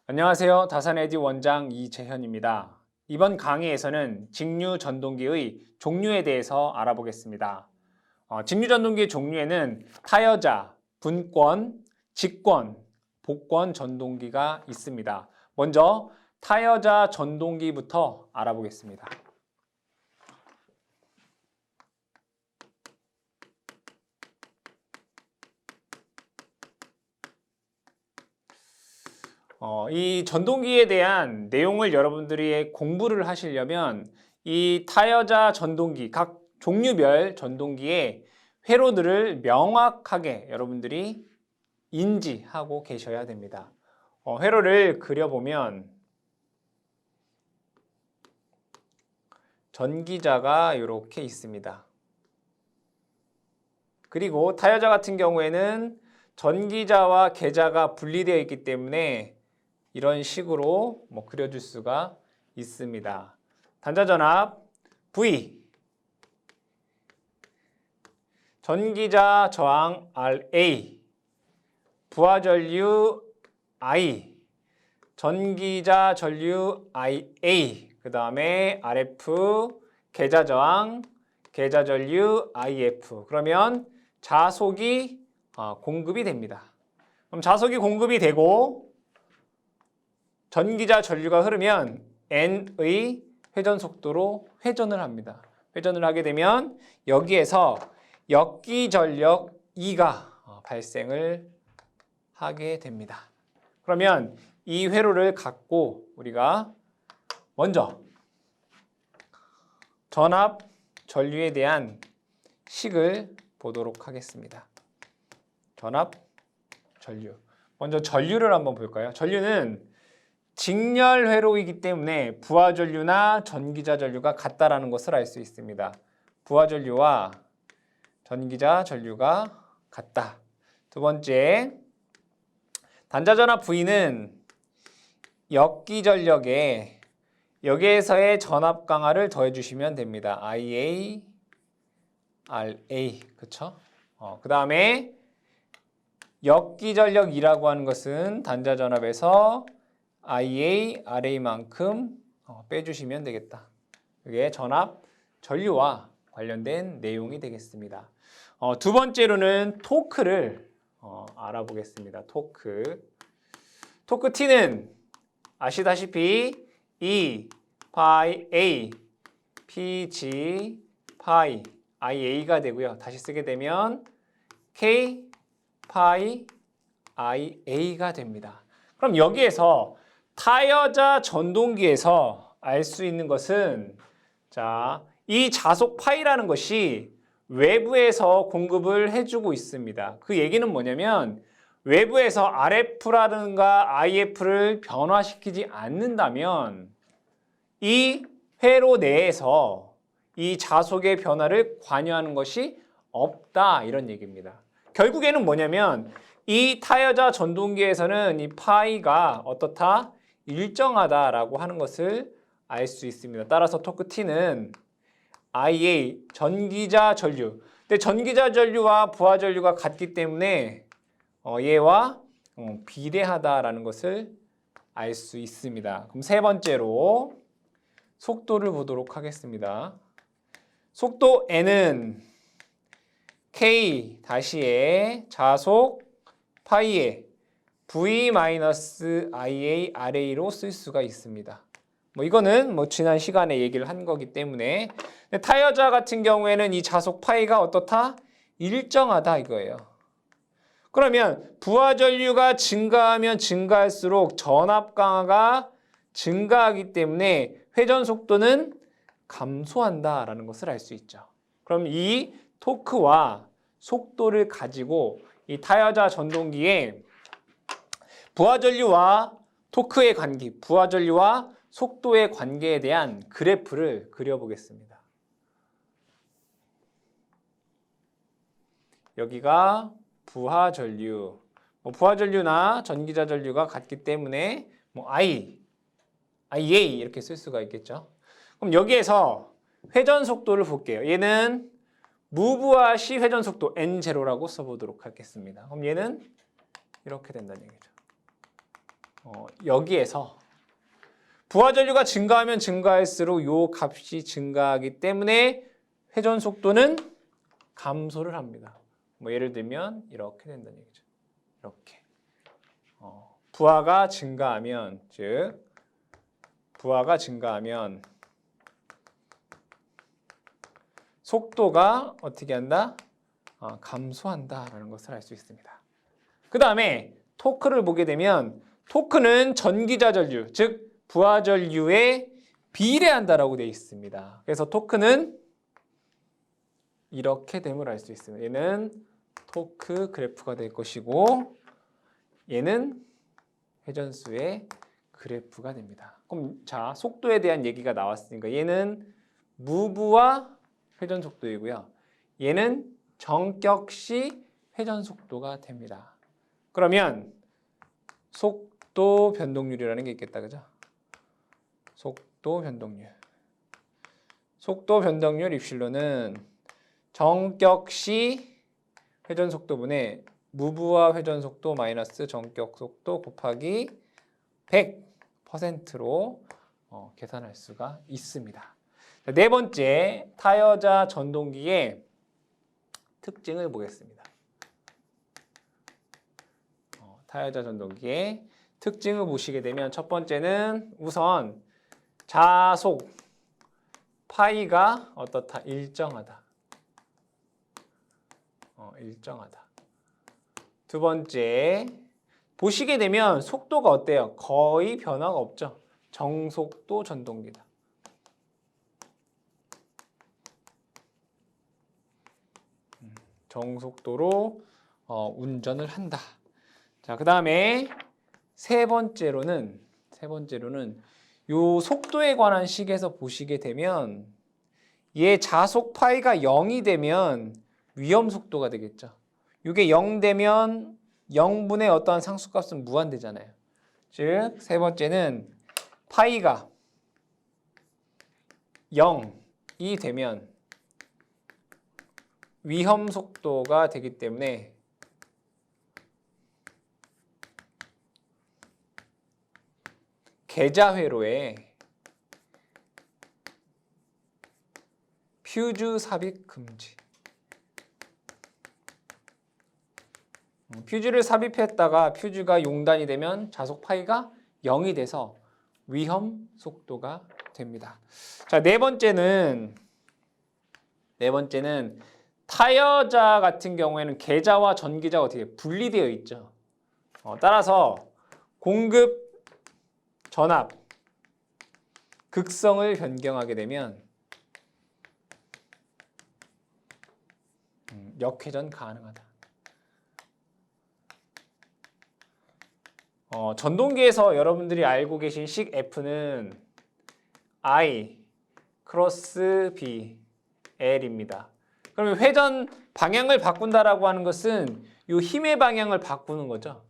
안녕하세요. 다산에디 원장 이재현입니다. 이번 강의에서는 직류 전동기의 종류에 대해서 알아보겠습니다. 직류 전동기의 종류에는 타여자, 분권, 직권, 복권 전동기가 있습니다. 먼저 타여자 전동기부터 알아보겠습니다. 이 전동기에 대한 내용을 여러분들이 공부를 하시려면 이 타여자 전동기, 각 종류별 전동기의 회로들을 명확하게 여러분들이 인지하고 계셔야 됩니다. 회로를 그려보면 전기자가 이렇게 있습니다. 그리고 타여자 같은 경우에는 전기자와 계자가 분리되어 있기 때문에 이런 식으로 그려줄 수가 있습니다. 단자전압 V, 전기자 저항 RA, 부하전류 I, 전기자 전류 IA, 그 다음에 RF, 계자 저항, 계자 전류 IF. 그러면 자속이 공급이 됩니다. 그럼 자속이 공급이 되고 전기자 전류가 흐르면 N의 회전 속도로 회전을 합니다. 회전을 하게 되면 여기에서 역기전력 E가 발생을 하게 됩니다. 그러면 이 회로를 갖고 우리가 먼저 전압 전류에 대한 식을 보도록 하겠습니다. 전압 전류. 먼저 전류를 한번 볼까요? 전류는 직렬 회로이기 때문에 부하전류나 전기자 전류가 같다라는 것을 알 수 있습니다. 부하전류와 전기자 전류가 같다. 두 번째, 단자전압 V는 역기전력에 여기에서의 전압 강화를 더해 주시면 됩니다. IA, RA, 그쵸? 그 다음에 역기전력이라고 하는 것은 단자전압에서 IA, RA만큼 빼주시면 되겠다. 그게 전압 전류와 관련된 내용이 되겠습니다. 두 번째로는 토크를 알아보겠습니다. 토크 T는 아시다시피 E, 파이 A, PG, 파이 IA가 되고요. 다시 쓰게 되면 K, 파이 IA가 됩니다. 그럼 여기에서 타여자 전동기에서 알 수 있는 것은 이 자속 파이라는 것이 외부에서 공급을 해주고 있습니다. 그 얘기는 뭐냐면 외부에서 RF라든가 IF를 변화시키지 않는다면 이 회로 내에서 이 자속의 변화를 관여하는 것이 없다, 이런 얘기입니다. 결국에는 뭐냐면 이 타여자 전동기에서는 이 파이가 어떻다? 일정하다라고 하는 것을 알 수 있습니다. 따라서 토크 T는 IA, 전기자 전류. 근데 전기자 전류와 부하 전류가 같기 때문에 얘와 비례하다라는 것을 알 수 있습니다. 그럼 세 번째로 속도를 보도록 하겠습니다. 속도 N은 K 다시에 자속 파이에 V-IA RA로 쓸 수가 있습니다. 이거는 지난 시간에 얘기를 한 거기 때문에 타여자 같은 경우에는 이 자속 파이가 어떻다? 일정하다 이거예요. 그러면 부하 전류가 증가하면 증가할수록 전압 강화가 증가하기 때문에 회전 속도는 감소한다라는 것을 알 수 있죠. 그럼 이 토크와 속도를 가지고 이 타여자 전동기에 부하 전류와 토크의 관계, 부하 전류와 속도의 관계에 대한 그래프를 그려보겠습니다. 여기가 부하 전류, 부하 전류나 전기자 전류가 같기 때문에 IA 이렇게 쓸 수가 있겠죠. 그럼 여기에서 회전 속도를 볼게요. 얘는 무부하 시 회전 속도 N0라고 써보도록 하겠습니다. 그럼 얘는 이렇게 된다는 얘기죠. 여기에서 부하 전류가 증가하면 증가할수록 요 값이 증가하기 때문에 회전 속도는 감소를 합니다. 뭐 예를 들면 이렇게 된다는 얘기죠. 이렇게 부하가 증가하면, 즉 부하가 증가하면 속도가 어떻게 한다? 감소한다라는 것을 알 수 있습니다. 그 다음에 토크를 보게 되면 토크는 전기자 전류, 즉 부하 전류에 비례한다라고 되어 있습니다. 그래서 토크는 이렇게 됨을 알 수 있습니다. 얘는 토크 그래프가 될 것이고 얘는 회전수의 그래프가 됩니다. 그럼 자, 속도에 대한 얘기가 나왔으니까 얘는 무부하 회전 속도이고요. 얘는 정격시 회전 속도가 됩니다. 그러면 속도 변동률이라는 게 있겠다, 그죠? 속도 변동률. 속도 변동률 입실로는 정격시 회전 속도분의 무부하 회전 속도 마이너스 정격 속도 곱하기 100%로 계산할 수가 있습니다. 네 번째, 타여자 전동기의 특징을 보겠습니다. 타여자 전동기의 특징을 보시게 되면 첫 번째는 우선 자속 파이가 어떻다? 일정하다. 일정하다. 두 번째, 보시게 되면 속도가 어때요? 거의 변화가 없죠. 정속도 전동기다. 정속도로 운전을 한다. 자, 그 다음에 세 번째로는 요 속도에 관한 식에서 보시게 되면 얘 자속 파이가 0이 되면 위험 속도가 되겠죠. 이게 0 되면 0분의 어떠한 상수값은 무한대잖아요. 즉, 세 번째는 파이가 0이 되면 위험 속도가 되기 때문에 계좌회로에 퓨즈 삽입 금지. 퓨즈를 삽입했다가 퓨즈가 용단이 되면 자속 파이가 0이 돼서 위험 속도가 됩니다. 자, 네 번째는 타여자 같은 경우에는 계자와 전기자가 어떻게 분리되어 있죠. 따라서 공급, 전압, 극성을 변경하게 되면 역회전 가능하다. 전동기에서 여러분들이 알고 계신 식 F는 I 크로스 B L입니다. 그러면 회전 방향을 바꾼다라고 하는 것은 이 힘의 방향을 바꾸는 거죠.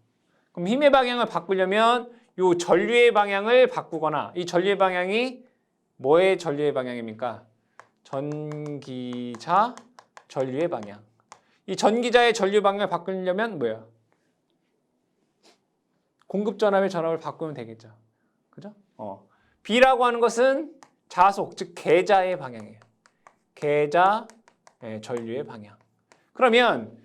그럼 힘의 방향을 바꾸려면 이 전류의 방향을 바꾸거나, 이 전류의 방향이 뭐의 전류의 방향입니까? 전기자 전류의 방향. 이 전기자의 전류 방향을 바꾸려면 뭐예요? 공급 전압의 전압을 바꾸면 되겠죠. 그죠? B라고 하는 것은 자속, 즉 계자의 방향이에요. 계자 전류의 방향. 그러면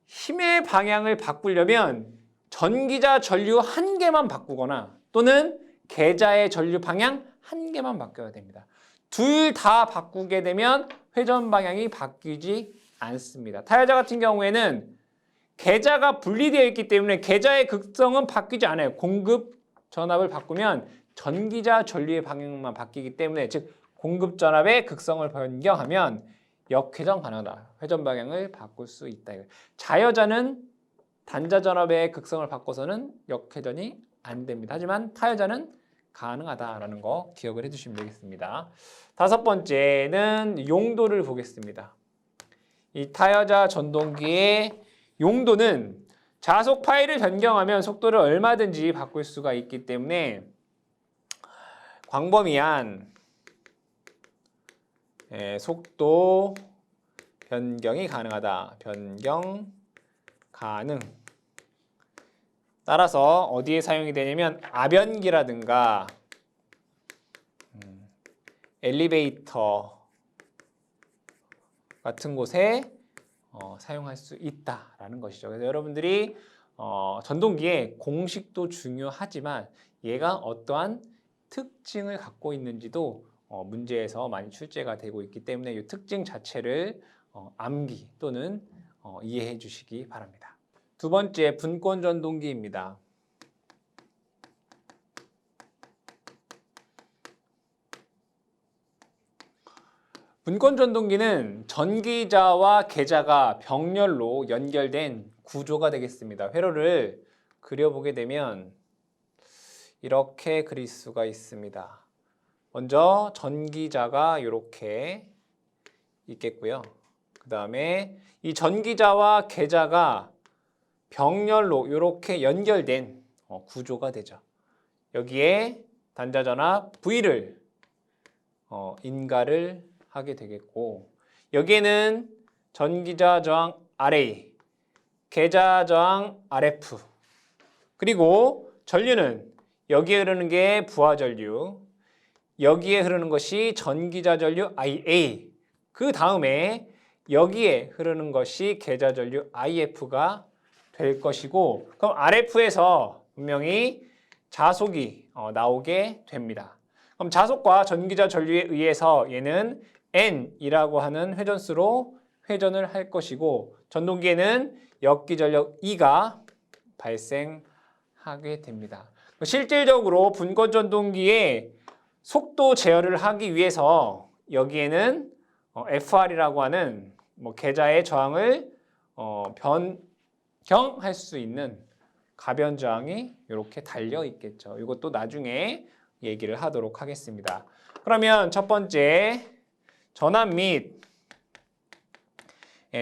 힘의 방향을 바꾸려면 전기자 전류 한 개만 바꾸거나 또는 계자의 전류 방향 한 개만 바뀌어야 됩니다. 둘 다 바꾸게 되면 회전 방향이 바뀌지 않습니다. 타여자 같은 경우에는 계자가 분리되어 있기 때문에 계자의 극성은 바뀌지 않아요. 공급 전압을 바꾸면 전기자 전류의 방향만 바뀌기 때문에, 즉 공급 전압의 극성을 변경하면 역회전 가능하다. 회전 방향을 바꿀 수 있다. 자여자는 단자 전압의 극성을 바꿔서는 역회전이 안 됩니다. 하지만 타여자는 가능하다라는 거 기억을 해주시면 되겠습니다. 다섯 번째는 용도를 보겠습니다. 이 타여자 전동기의 용도는 자속 파이를 변경하면 속도를 얼마든지 바꿀 수가 있기 때문에 광범위한 속도 변경이 가능하다. 변경 가능. 따라서 어디에 사용이 되냐면 아변기라든가 엘리베이터 같은 곳에 사용할 수 있다라는 것이죠. 그래서 여러분들이 전동기의 공식도 중요하지만 얘가 어떠한 특징을 갖고 있는지도 문제에서 많이 출제가 되고 있기 때문에 이 특징 자체를 암기 또는 이해해 주시기 바랍니다. 두 번째, 분권 전동기입니다. 분권 전동기는 전기자와 계자가 병렬로 연결된 구조가 되겠습니다. 회로를 그려보게 되면 이렇게 그릴 수가 있습니다. 먼저 전기자가 이렇게 있겠고요. 그 다음에 이 전기자와 계자가 병렬로 이렇게 연결된 구조가 되죠. 여기에 단자전압 V를 인가를 하게 되겠고, 여기에는 전기자 저항 RA, 계자 저항 RF, 그리고 전류는 여기에 흐르는 게 부하 전류, 여기에 흐르는 것이 전기자 전류 IA, 그 다음에 여기에 흐르는 것이 계자 전류 IF가 될 것이고, 그럼 RF에서 분명히 자속이 나오게 됩니다. 그럼 자속과 전기자 전류에 의해서 얘는 N이라고 하는 회전수로 회전을 할 것이고, 전동기에는 역기전력 E가 발생하게 됩니다. 실질적으로 분권 전동기의 속도 제어를 하기 위해서 여기에는 FR이라고 하는 계자의 저항을 변경할 수 있는 가변 저항이 이렇게 달려 있겠죠. 이것도 나중에 얘기를 하도록 하겠습니다. 그러면 첫 번째, 전압 및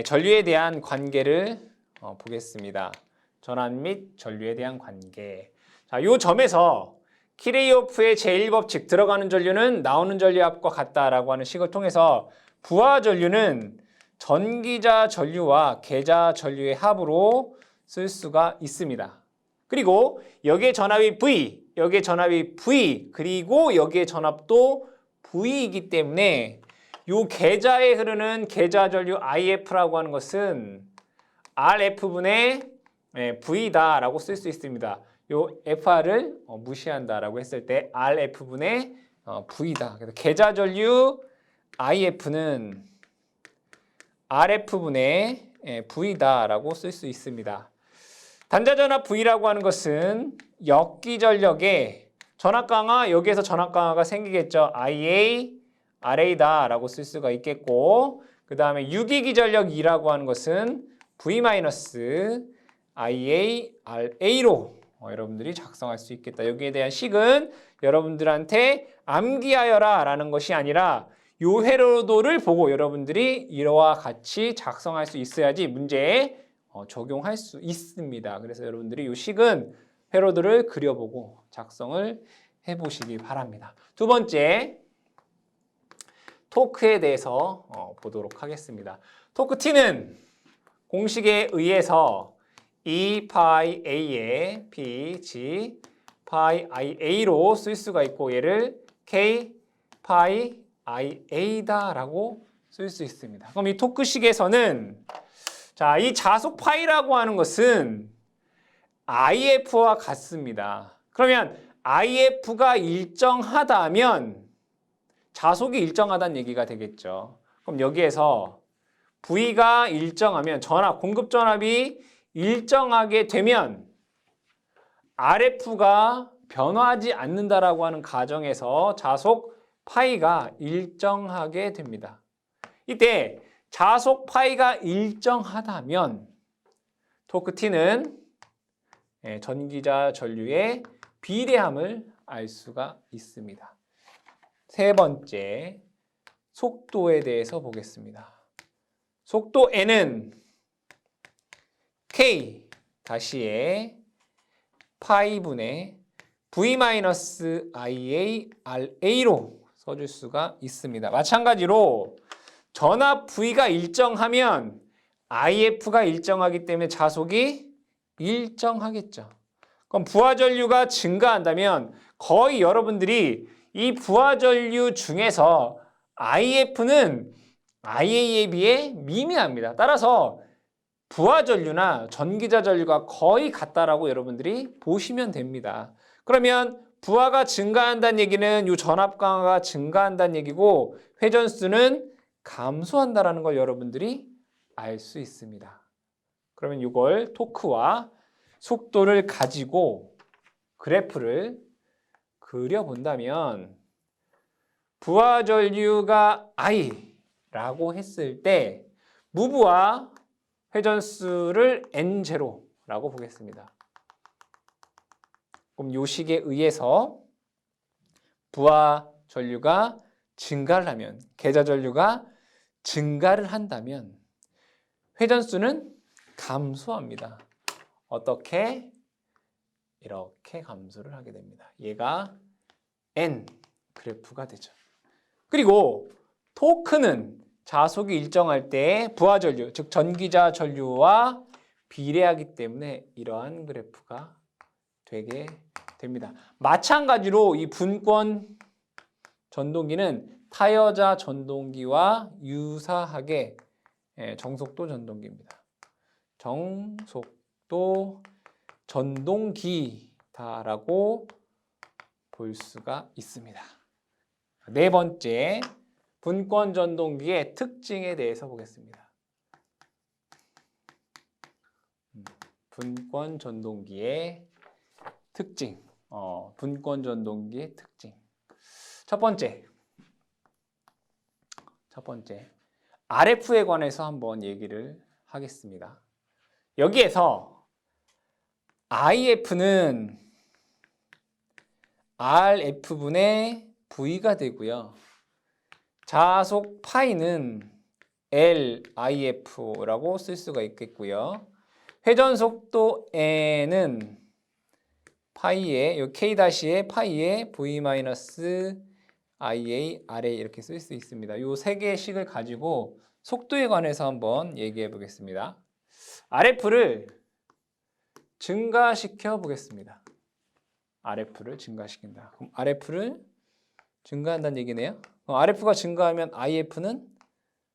전류에 대한 관계를 보겠습니다. 전압 및 전류에 대한 관계. 자, 이 점에서 키레이호프의 제1법칙, 들어가는 전류는 나오는 전류압과 같다라고 하는 식을 통해서 부하 전류는 전기자 전류와 계자 전류의 합으로 쓸 수가 있습니다. 그리고 여기에 전압이 V, 여기에 전압이 V, 그리고 여기에 전압도 V이기 때문에 이 계자에 흐르는 계자 전류 IF라고 하는 것은 RF분의 V다라고 쓸 수 있습니다. 이 FR을 무시한다라고 했을 때 RF분의 V다. 그래서 계자 전류 IF는 RF분의 V다라고 쓸 수 있습니다. 단자전압 V라고 하는 것은 역기전력의 전압 강화, 여기에서 전압 강화가 생기겠죠. IA, RA다라고 쓸 수가 있겠고, 그 다음에 유기기전력 E라고 하는 것은 V-IA, RA로 여러분들이 작성할 수 있겠다. 여기에 대한 식은 여러분들한테 암기하여라 라는 것이 아니라 요 회로도를 보고 여러분들이 이와 같이 작성할 수 있어야지 문제에 적용할 수 있습니다. 그래서 여러분들이 요 식은 회로도를 그려보고 작성을 해보시기 바랍니다. 두 번째, 토크에 대해서 보도록 하겠습니다. 토크 T는 공식에 의해서 E 파이 A의 P, G, 파이 IA로 쓸 수가 있고, 얘를 K, 파이 IA다라고 쓸 수 있습니다. 그럼 이 토크식에서는 자, 이 자속 파이라고 하는 것은 IF와 같습니다. 그러면 IF가 일정하다면 자속이 일정하다는 얘기가 되겠죠. 그럼 여기에서 V가 일정하면 전압, 공급 전압이 일정하게 되면 RF가 변화하지 않는다라고 하는 가정에서 자속 파이가 일정하게 됩니다. 이때 자속 파이가 일정하다면 토크 T는 전기자 전류의 비례함을 알 수가 있습니다. 세 번째, 속도에 대해서 보겠습니다. 속도 N은 K 다시에 파이분의 V-IA RA로 써줄 수가 있습니다. 마찬가지로 전압 V가 일정하면 IF가 일정하기 때문에 자속이 일정하겠죠. 그럼 부하전류가 증가한다면 거의 여러분들이 이 부하전류 중에서 IF는 IA에 비해 미미합니다. 따라서 부하전류나 전기자전류가 거의 같다라고 여러분들이 보시면 됩니다. 그러면 부하가 증가한다는 얘기는 이 전압 강화가 증가한다는 얘기고 회전수는 감소한다라는 걸 여러분들이 알 수 있습니다. 그러면 이걸 토크와 속도를 가지고 그래프를 그려본다면 부하전류가 I라고 했을 때 무부하 회전수를 N0라고 보겠습니다. 그럼 이 식에 의해서 부하전류가 증가를 하면, 계좌전류가 증가를 한다면 회전수는 감소합니다. 어떻게? 이렇게 감소를 하게 됩니다. 얘가 N 그래프가 되죠. 그리고 토크는 자속이 일정할 때 부하전류, 즉 전기자 전류와 비례하기 때문에 이러한 그래프가 되게 됩니다. 마찬가지로 이 분권 전동기는 타여자 전동기와 유사하게 정속도 전동기입니다. 정속도 전동기다라고 볼 수가 있습니다. 네 번째, 분권 전동기의 특징에 대해서 보겠습니다. 분권 전동기의 특징. 분권 전동기의 특징. 첫 번째, RF에 관해서 한번 얘기를 하겠습니다. 여기에서 IF는 RF분의 V가 되고요. 자속 파이는 LIF라고 쓸 수가 있겠고요. 회전 속도 N은 파이에, 요 K-에 파이에 V-IA, RA 이렇게 쓸 수 있습니다. 이 세 개의 식을 가지고 속도에 관해서 한번 얘기해 보겠습니다. RF를 증가시켜 보겠습니다. RF를 증가시킨다. 그럼 RF를 증가한다는 얘기네요. RF가 증가하면 IF는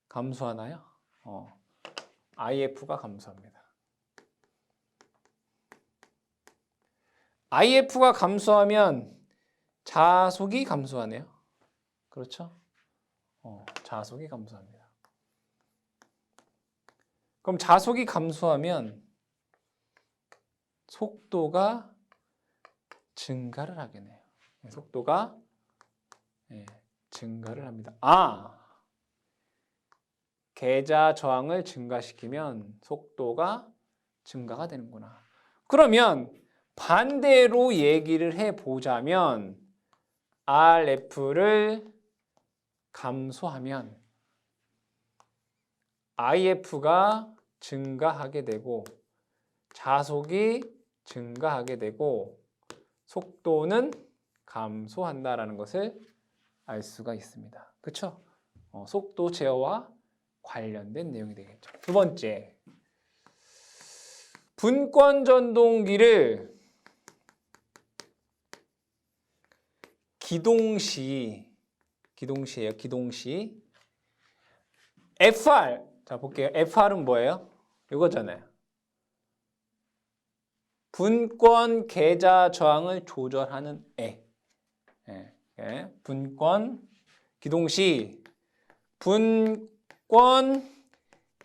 감소하나요? IF가 감소합니다. IF가 감소하면 자속이 감소하네요. 그렇죠? 자속이 감소합니다. 그럼 자속이 감소하면 속도가 증가를 하겠네요. 속도가 증가를 합니다. 계좌 저항을 증가시키면 속도가 증가가 되는구나. 그러면 반대로 얘기를 해보자면 RF를 감소하면 IF가 증가하게 되고 자속이 증가하게 되고 속도는 감소한다라는 것을 알 수가 있습니다. 그렇죠? 속도 제어와 관련된 내용이 되겠죠. 두 번째, 분권 전동기를 기동시 FR, 자 볼게요. FR은 뭐예요? 이거잖아요. 분권 계좌 저항을 조절하는 분권 기동시 분권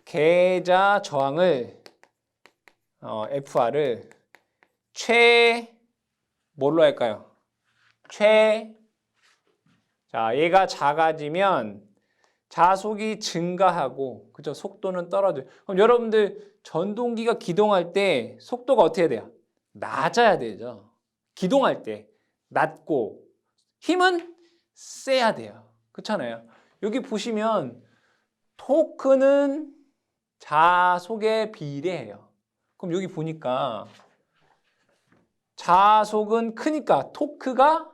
계좌 저항을 FR을 뭘로 할까요? 자, 얘가 작아지면 자속이 증가하고, 그죠? 속도는 떨어져요. 그럼 여러분들 전동기가 기동할 때 속도가 어떻게 해야 돼요? 낮아야 되죠. 기동할 때 낮고 힘은 세야 돼요. 그렇잖아요. 여기 보시면 토크는 자속에 비례해요. 그럼 여기 보니까 자속은 크니까 토크가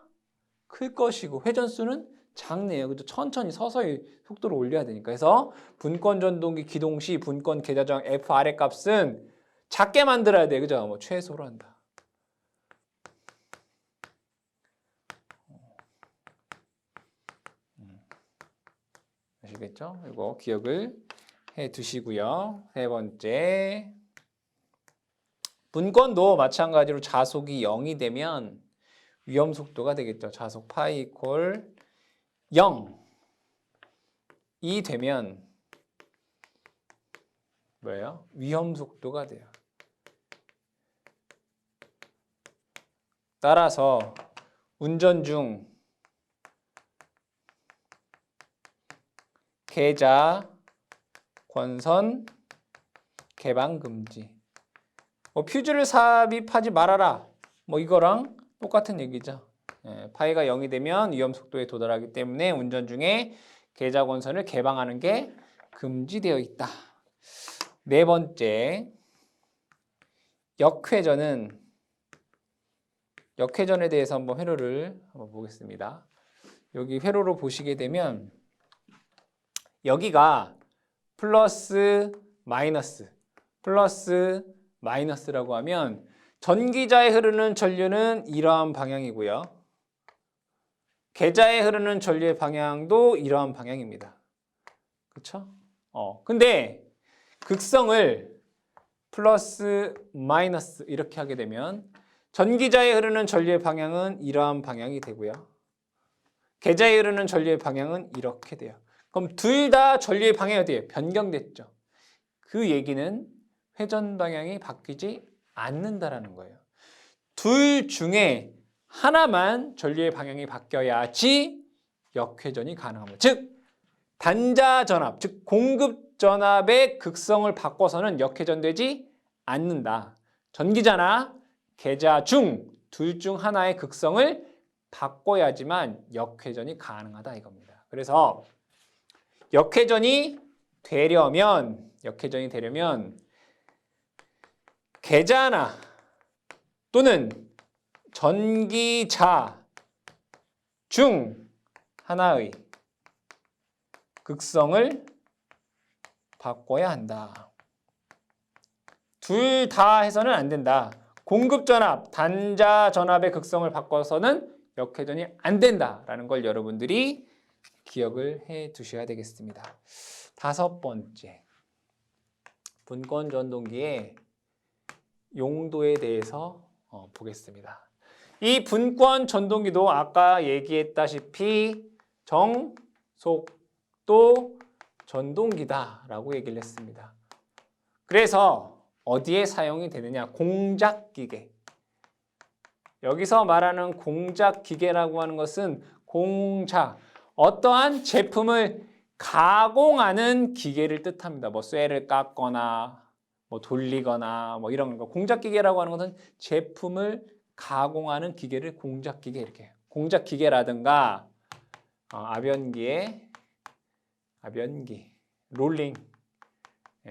클 것이고 회전수는 작네요. 그죠? 천천히 서서히 속도를 올려야 되니까. 그래서 분권 전동기 기동 시 분권 계좌 저항 FR의 값은 작게 만들어야 돼. 그죠? 최소로 한다. 아시겠죠? 이거 기억을 해 두시고요. 세 번째, 분권도 마찬가지로 자속이 0이 되면 위험 속도가 되겠죠. 자속 파이 이퀄 0이 되면 뭐예요? 위험 속도가 돼요. 따라서 운전 중 계좌 권선 개방 금지. 퓨즈를 삽입하지 말아라. 이거랑 똑같은 얘기죠. 파이가 0이 되면 위험 속도에 도달하기 때문에 운전 중에 계좌 권선을 개방하는 게 금지되어 있다. 네 번째, 역회전에 대해서 한번 회로를 한번 보겠습니다. 여기 회로로 보시게 되면 여기가 플러스 마이너스라고 하면 전기자에 흐르는 전류는 이러한 방향이고요. 계좌에 흐르는 전류의 방향도 이러한 방향입니다. 그렇죠? 근데 극성을 플러스 마이너스 이렇게 하게 되면 전기자에 흐르는 전류의 방향은 이러한 방향이 되고요. 계좌에 흐르는 전류의 방향은 이렇게 돼요. 그럼 둘 다 전류의 방향이 어때요? 변경됐죠. 그 얘기는 회전 방향이 바뀌지 않는다라는 거예요. 둘 중에 하나만 전류의 방향이 바뀌어야지 역회전이 가능합니다. 즉 단자 전압, 즉 공급 전압의 극성을 바꿔서는 역회전되지 않는다. 전기자나 계좌 중 둘 중 하나의 극성을 바꿔야지만 역회전이 가능하다 이겁니다. 그래서 역회전이 되려면 계좌나 또는 전기자 중 하나의 극성을 바꿔야 한다. 둘 다 해서는 안 된다. 공급 전압, 단자 전압의 극성을 바꿔서는 역회전이 안 된다라는 걸 여러분들이 기억을 해 두셔야 되겠습니다. 다섯 번째, 분권 전동기의 용도에 대해서 보겠습니다. 이 분권 전동기도 아까 얘기했다시피 정속도 전동기다라고 얘기를 했습니다. 그래서 어디에 사용이 되느냐? 공작기계. 여기서 말하는 공작기계라고 하는 것은 어떠한 제품을 가공하는 기계를 뜻합니다. 쇠를 깎거나 돌리거나 이런 거. 공작기계라고 하는 것은 제품을 가공하는 기계를 공작기계 이렇게 해요. 공작기계라든가 압연기, 롤링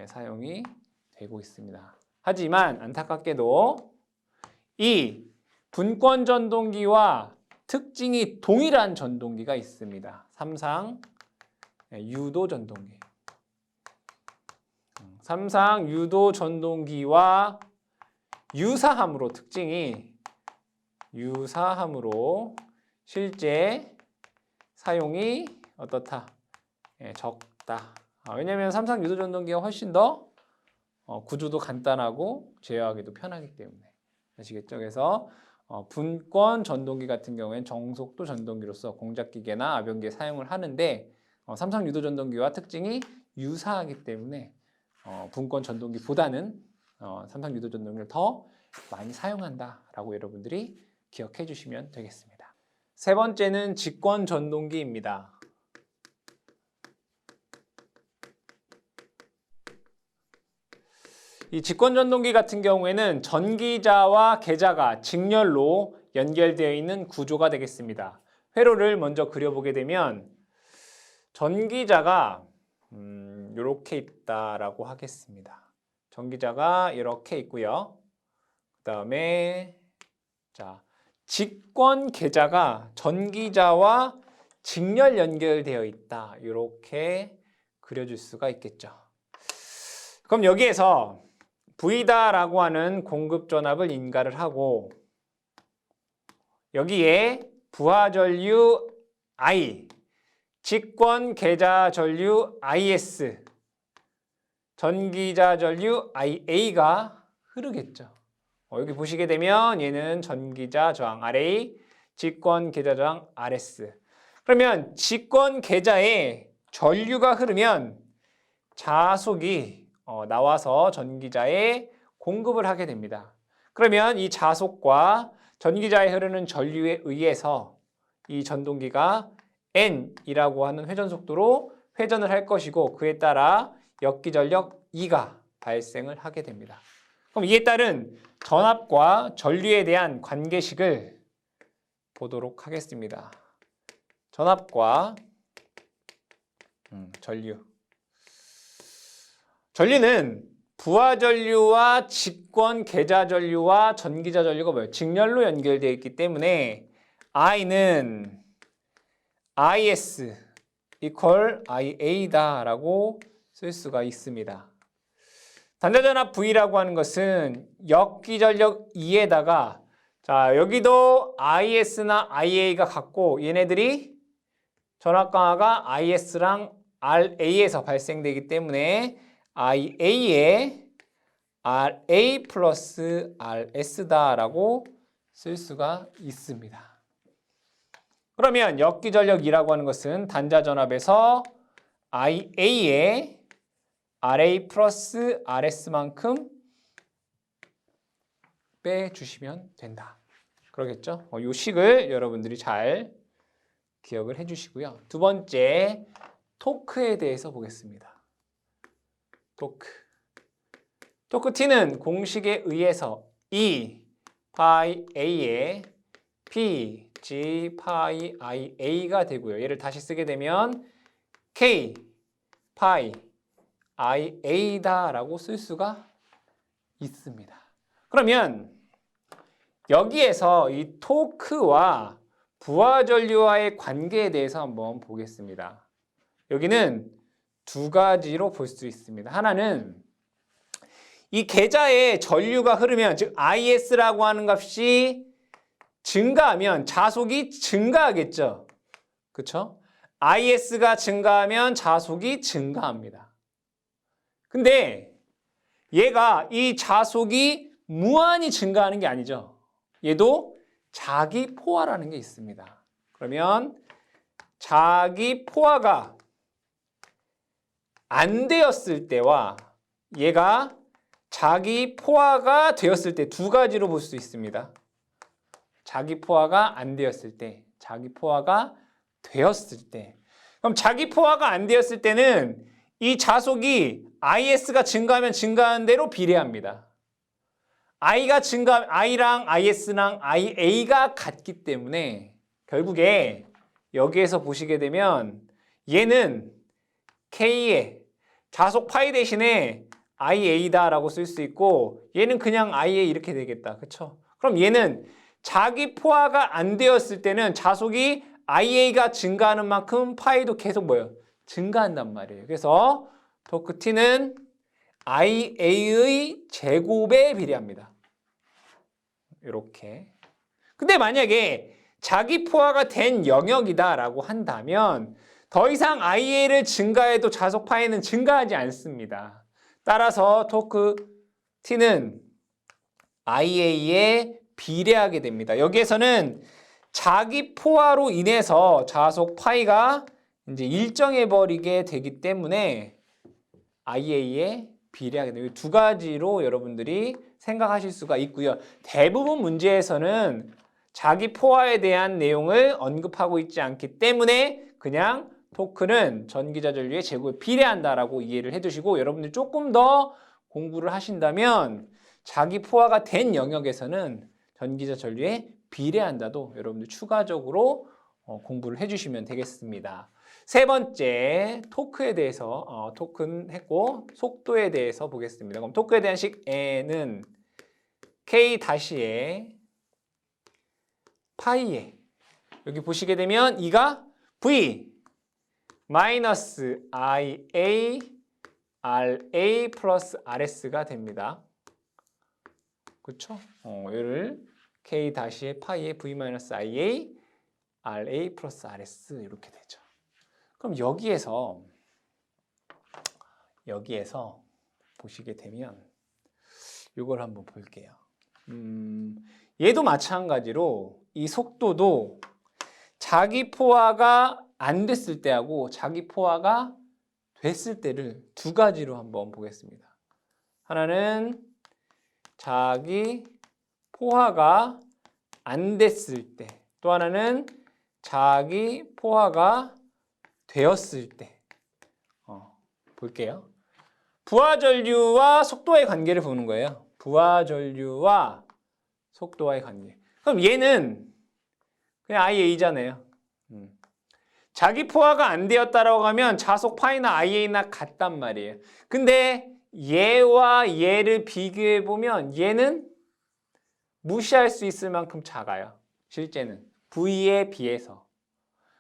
사용이 되고 있습니다. 하지만 안타깝게도 이 분권 전동기와 특징이 동일한 전동기가 있습니다. 삼상 유도 전동기. 삼상 유도 전동기와 유사함으로 실제 사용이 어떻다? 적다. 왜냐하면 삼상 유도 전동기가 훨씬 더 구조도 간단하고 제어하기도 편하기 때문에. 아시겠죠? 그래서 분권 전동기 같은 경우에는 정속도 전동기로서 공작기계나 압연기에 사용을 하는데 삼상 유도 전동기와 특징이 유사하기 때문에 분권 전동기보다는 삼상 유도 전동기를 더 많이 사용한다라고 여러분들이 기억해 주시면 되겠습니다. 세 번째는 직권 전동기입니다. 이 직권 전동기 같은 경우에는 전기자와 계좌가 직렬로 연결되어 있는 구조가 되겠습니다. 회로를 먼저 그려보게 되면 전기자가 이렇게 있다라고 하겠습니다. 전기자가 이렇게 있고요. 그 다음에 직권 계좌가 전기자와 직렬 연결되어 있다. 이렇게 그려줄 수가 있겠죠. 그럼 여기에서 V다라고 하는 공급 전압을 인가를 하고 여기에 부하전류 I, 직권 계좌 전류 IS, 전기자 전류 IA가 흐르겠죠. 여기 보시게 되면 얘는 전기자 저항 RA, 직권 계좌 저항 RS. 그러면 직권 계좌에 전류가 흐르면 자속이 나와서 전기자에 공급을 하게 됩니다. 그러면 이 자속과 전기자에 흐르는 전류에 의해서 이 전동기가 N이라고 하는 회전 속도로 회전을 할 것이고 그에 따라 역기전력 E가 발생을 하게 됩니다. 그럼 이에 따른 전압과 전류에 대한 관계식을 보도록 하겠습니다. 전압과 전류. 전류는 부하 전류와 직권 계좌 전류와 전기자 전류가 뭐예요? 직렬로 연결되어 있기 때문에 I는 IS equal IA다라고 쓸 수가 있습니다. 단자전압 V라고 하는 것은 역기전력 E에다가 자 여기도 IS나 IA가 같고 얘네들이 전압 강화가 IS랑 RA에서 발생되기 때문에 IA에 RA 플러스 RS다라고 쓸 수가 있습니다. 그러면 역기전력이라고 하는 것은 단자전압에서 IA에 RA 플러스 RS만큼 빼주시면 된다. 그러겠죠? 이 식을 여러분들이 잘 기억을 해주시고요. 두 번째, 토크에 대해서 보겠습니다. 토크 T는 공식에 의해서 E 파이 A에 P G 파이 I A가 되고요. 얘를 다시 쓰게 되면 K 파이 I A다라고 쓸 수가 있습니다. 그러면 여기에서 이 토크와 부하 전류와의 관계에 대해서 한번 보겠습니다. 여기는 두 가지로 볼 수 있습니다. 하나는 이 계좌에 전류가 흐르면 즉 IS라고 하는 값이 증가하면 자속이 증가하겠죠. 그렇죠? IS가 증가하면 자속이 증가합니다. 근데 얘가 이 자속이 무한히 증가하는 게 아니죠. 얘도 자기 포화라는 게 있습니다. 그러면 자기 포화가 안 되었을 때와 얘가 자기 포화가 되었을 때 두 가지로 볼 수 있습니다. 자기 포화가 안 되었을 때, 자기 포화가 되었을 때. 그럼 자기 포화가 안 되었을 때는 이 자속이 IS가 증가하면 증가하는 대로 비례합니다. I랑 IS랑 IA가 같기 때문에 결국에 여기에서 보시게 되면 얘는 K의 자속 파이 대신에 IA다라고 쓸 수 있고 얘는 그냥 IA 이렇게 되겠다. 그렇죠? 그럼 얘는 자기 포화가 안 되었을 때는 자속이 IA가 증가하는 만큼 파이도 계속 뭐예요? 증가한단 말이에요. 그래서 토크 T는 IA의 제곱에 비례합니다. 이렇게. 근데 만약에 자기 포화가 된 영역이다라고 한다면 더 이상 IA를 증가해도 자속 파이는 증가하지 않습니다. 따라서 토크 T는 IA에 비례하게 됩니다. 여기에서는 자기 포화로 인해서 자속 파이가 이제 일정해 버리게 되기 때문에 IA에 비례하게 됩니다. 두 가지로 여러분들이 생각하실 수가 있고요. 대부분 문제에서는 자기 포화에 대한 내용을 언급하고 있지 않기 때문에 그냥 토크는 전기자 전류의 제곱에 비례한다라고 이해를 해두시고 여러분들이 조금 더 공부를 하신다면 자기 포화가 된 영역에서는 전기자 전류에 비례한다도 여러분들 추가적으로 공부를 해주시면 되겠습니다. 세 번째, 토크에 대해서 토크는 했고 속도에 대해서 보겠습니다. 그럼 토크에 대한 식 N은 K-에 파이에 여기 보시게 되면 이가 V 마이너스 IA RA 플러스 RS가 됩니다. 그렇죠? 얘를 K-의 파이에 V 마이너스 IA RA 플러스 RS 이렇게 되죠. 그럼 여기에서 보시게 되면 이걸 한번 볼게요. 얘도 마찬가지로 이 속도도 자기 포화가 안 됐을 때하고 자기 포화가 됐을 때를 두 가지로 한번 보겠습니다. 하나는 자기 포화가 안 됐을 때, 또 하나는 자기 포화가 되었을 때. 볼게요. 부하 전류와 속도의 관계를 보는 거예요. 부하 전류와 속도와의 관계. 그럼 얘는 그냥 IA잖아요. 자기 포화가 안 되었다라고 하면 자속 파이나 IA나 같단 말이에요. 근데 얘와 얘를 비교해 보면 얘는 무시할 수 있을 만큼 작아요. 실제는 V에 비해서.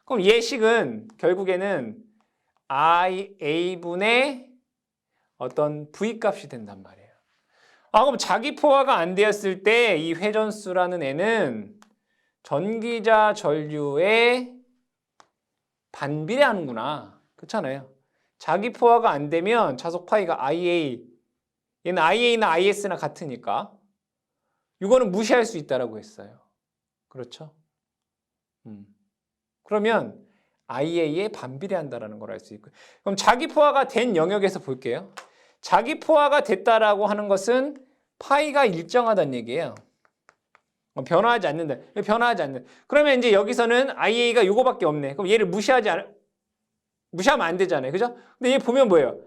그럼 얘 식은 결국에는 IA분의 어떤 V 값이 된단 말이에요. 그럼 자기 포화가 안 되었을 때 이 회전수라는 애는 전기자 전류에 반비례하는구나. 그렇잖아요. 자기 포화가 안 되면 자속 파이가 IA, 얘는 IA나 IS나 같으니까 이거는 무시할 수 있다라고 했어요. 그렇죠? 그러면 IA에 반비례한다라는 걸 알 수 있고요. 그럼 자기 포화가 된 영역에서 볼게요. 자기 포화가 됐다라고 하는 것은 파이가 일정하다는 얘기예요. 변화하지 않는다. 변화하지 않는다. 그러면 이제 여기서는 IA가 이거밖에 없네. 그럼 얘를 무시하면 안 되잖아요. 그죠? 근데 얘 보면 뭐예요?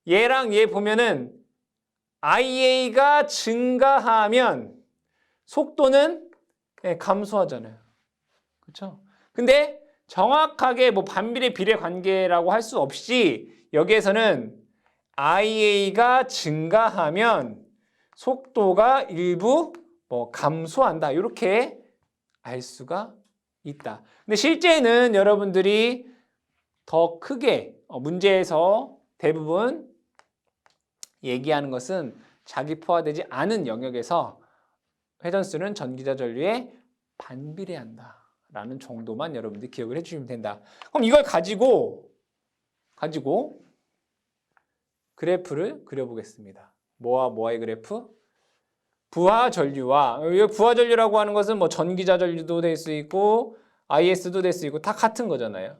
얘랑 얘 보면은 IA가 증가하면 속도는 감소하잖아요. 그렇죠? 근데 정확하게 뭐 반비례 비례 관계라고 할 수 없이 여기에서는 IA가 증가하면 속도가 일부 감소한다. 이렇게 알 수가 있다. 근데 실제는 여러분들이 더 크게 문제에서 대부분 얘기하는 것은 자기 포화되지 않은 영역에서 회전수는 전기자 전류에 반비례한다 라는 정도만 여러분들이 기억을 해주시면 된다. 그럼 이걸 가지고 그래프를 그려보겠습니다. 뭐와 뭐의 그래프? 부하 전류와, 부하 전류라고 하는 것은 뭐 전기자 전류도 될 수 있고 IS도 될 수 있고 다 같은 거잖아요.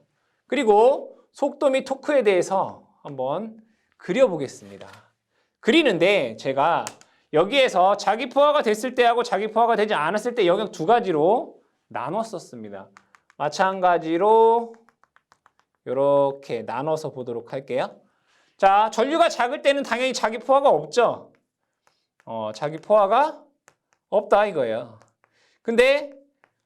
그리고 속도 및 토크에 대해서 한번 그려보겠습니다. 그리는데 제가 여기에서 자기 포화가 됐을 때하고 자기 포화가 되지 않았을 때 영역 두 가지로 나눴었습니다. 마찬가지로 이렇게 나눠서 보도록 할게요. 자, 전류가 작을 때는 당연히 자기 포화가 없죠. 자기 포화가 없다 이거예요. 근데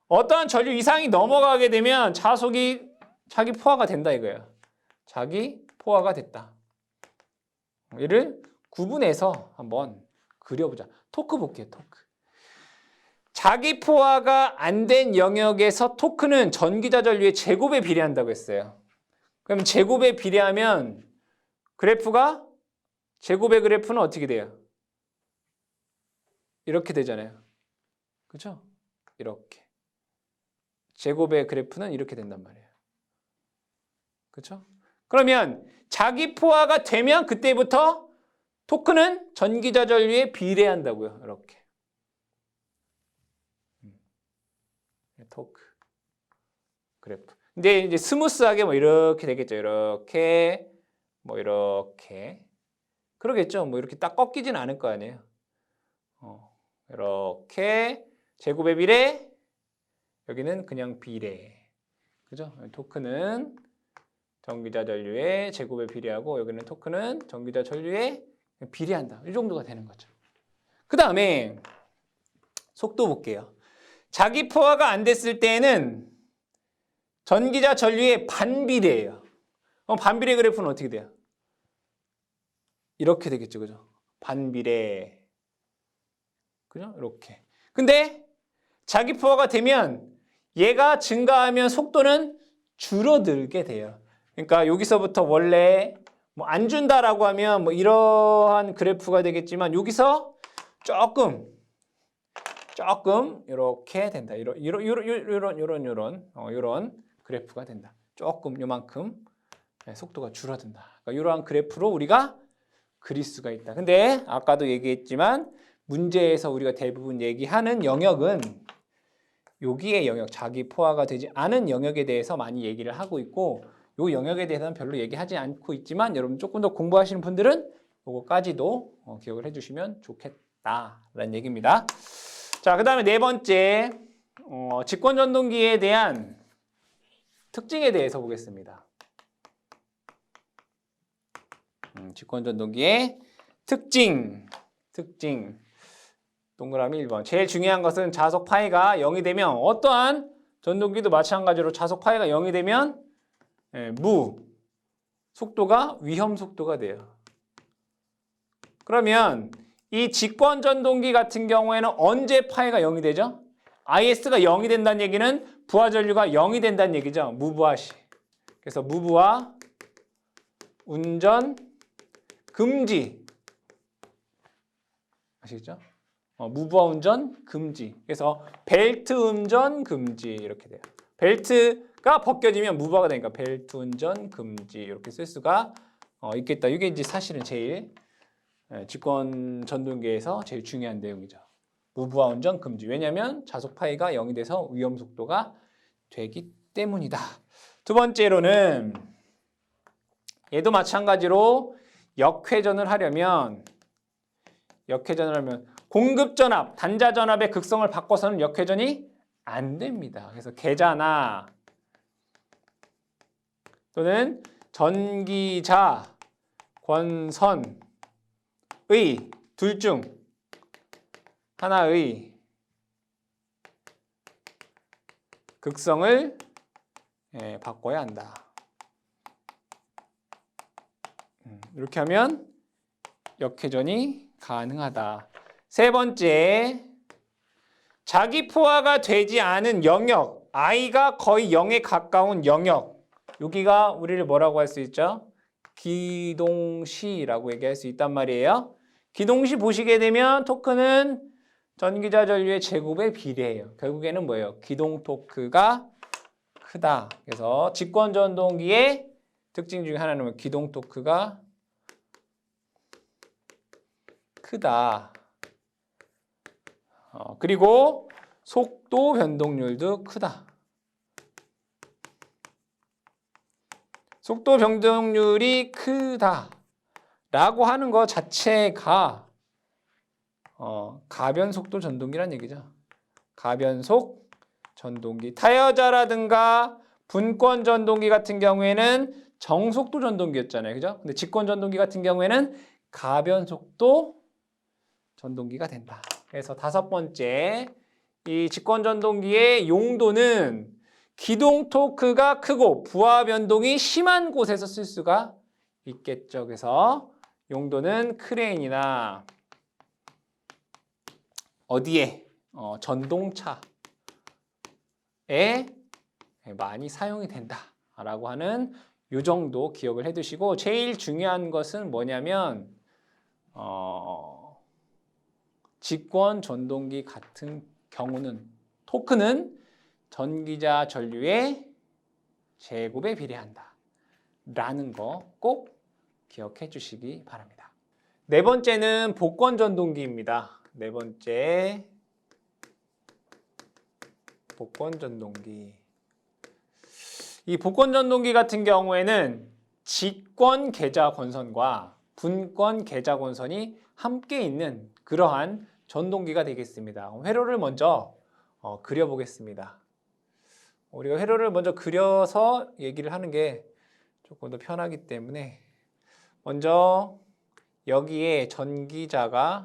어떠한 전류 이상이 넘어가게 되면 자속이 자기 포화가 된다 이거예요. 자기 포화가 됐다. 얘를 구분해서 한번 그려보자. 토크 볼게요. 토크. 자기 포화가 안 된 영역에서 토크는 전기자 전류의 제곱에 비례한다고 했어요. 그럼 제곱에 비례하면 제곱의 그래프는 어떻게 돼요? 이렇게 되잖아요. 그렇죠? 이렇게. 제곱의 그래프는 이렇게 된단 말이에요. 그렇죠? 그러면 자기 포화가 되면 그때부터 토크는 전기자 전류에 비례한다고요. 이렇게. 토크 그래프. 근데 이제 스무스하게 뭐 이렇게 되겠죠. 이렇게 이렇게 그러겠죠. 뭐 이렇게 딱 꺾이진 않을 거 아니에요. 이렇게 제곱의 비례, 여기는 그냥 비례. 그죠? 토크는 전기자 전류의 제곱에 비례하고 여기는 토크는 전기자 전류에 비례한다. 이 정도가 되는 거죠. 그 다음에 속도 볼게요. 자기 포화가 안 됐을 때에는 전기자 전류의 반비례예요. 반비례 그래프는 어떻게 돼요? 이렇게 되겠죠. 그죠? 반비례. 그죠? 이렇게. 근데 자기 포화가 되면 얘가 증가하면 속도는 줄어들게 돼요. 그러니까 여기서부터 원래 뭐 안 준다라고 하면 뭐 이러한 그래프가 되겠지만 여기서 조금 이렇게 된다. 이런 그래프가 된다. 조금 요만큼 속도가 줄어든다. 그러니까 이러한 그래프로 우리가 그릴 수가 있다. 근데 아까도 얘기했지만 문제에서 우리가 대부분 얘기하는 영역은 여기의 영역, 자기 포화가 되지 않은 영역에 대해서 많이 얘기를 하고 있고 이 영역에 대해서는 별로 얘기하지 않고 있지만 여러분 조금 더 공부하시는 분들은 이거까지도 기억을 해주시면 좋겠다라는 얘기입니다. 자, 그 다음에 네 번째 직권전동기에 대한 특징에 대해서 보겠습니다. 직권전동기의 특징 동그라미 1번. 제일 중요한 것은 자속 파이가 0이 되면 어떠한 전동기도 마찬가지로 자속 파이가 0이 되면 속도가 위험 속도가 돼요. 그러면 이 직권전동기 같은 경우에는 언제 파이가 0이 되죠? IS가 0이 된다는 얘기는 부하 전류가 0이 된다는 얘기죠. 무부하 시. 그래서 무부하 운전 금지. 아시겠죠? 무부하 운전 금지. 그래서 벨트 운전 금지 이렇게 돼요. 벨트가 벗겨지면 무부하가 되니까 벨트 운전 금지 이렇게 쓸 수가 있겠다. 이게 이제 사실은 제일 직권 전동기에서 제일 중요한 내용이죠. 무부하 운전 금지. 왜냐하면 자속 파이가 0이 돼서 위험 속도가 되기 때문이다. 두 번째로는 얘도 마찬가지로 역회전을 하려면 공급전압, 단자전압의 극성을 바꿔서는 역회전이 안 됩니다. 그래서 계자나 또는 전기자, 권선의 둘 중 하나의 극성을 바꿔야 한다. 이렇게 하면 역회전이 가능하다. 세 번째, 자기 포화가 되지 않은 영역, I가 거의 0에 가까운 영역, 여기가 우리를 뭐라고 할 수 있죠? 기동시라고 얘기할 수 있단 말이에요. 기동시 보시게 되면 토크는 전기자 전류의 제곱에 비례해요. 결국에는 뭐예요? 기동 토크가 크다. 그래서 직권 전동기의 특징 중에 하나는 기동 토크가 크다. 그리고 속도 변동률도 크다. 속도 변동률이 크다 라고 하는 것 자체가 가변속도 전동기란 얘기죠. 가변속 전동기. 타여자라든가 분권 전동기 같은 경우에는 정속도 전동기였잖아요. 그죠? 근데 직권 전동기 같은 경우에는 가변속도 전동기가 된다. 그래서 다섯 번째, 이 직권 전동기의 용도는 기동 토크가 크고 부하 변동이 심한 곳에서 쓸 수가 있겠죠. 그래서 용도는 크레인이나 어디에 전동차에 많이 사용이 된다라고 하는 이 정도 기억을 해두시고 제일 중요한 것은 뭐냐면 직권 전동기 같은 경우는 토크는 전기자 전류의 제곱에 비례한다 라는 거 꼭 기억해 주시기 바랍니다. 네 번째는 복권 전동기입니다. 네 번째, 복권 전동기. 이 복권 전동기 같은 경우에는 직권 계좌 권선과 분권 계좌 권선이 함께 있는 그러한 전동기가 되겠습니다. 회로를 먼저 그려보겠습니다. 우리가 회로를 먼저 그려서 얘기를 하는 게 조금 더 편하기 때문에 먼저 여기에 전기자가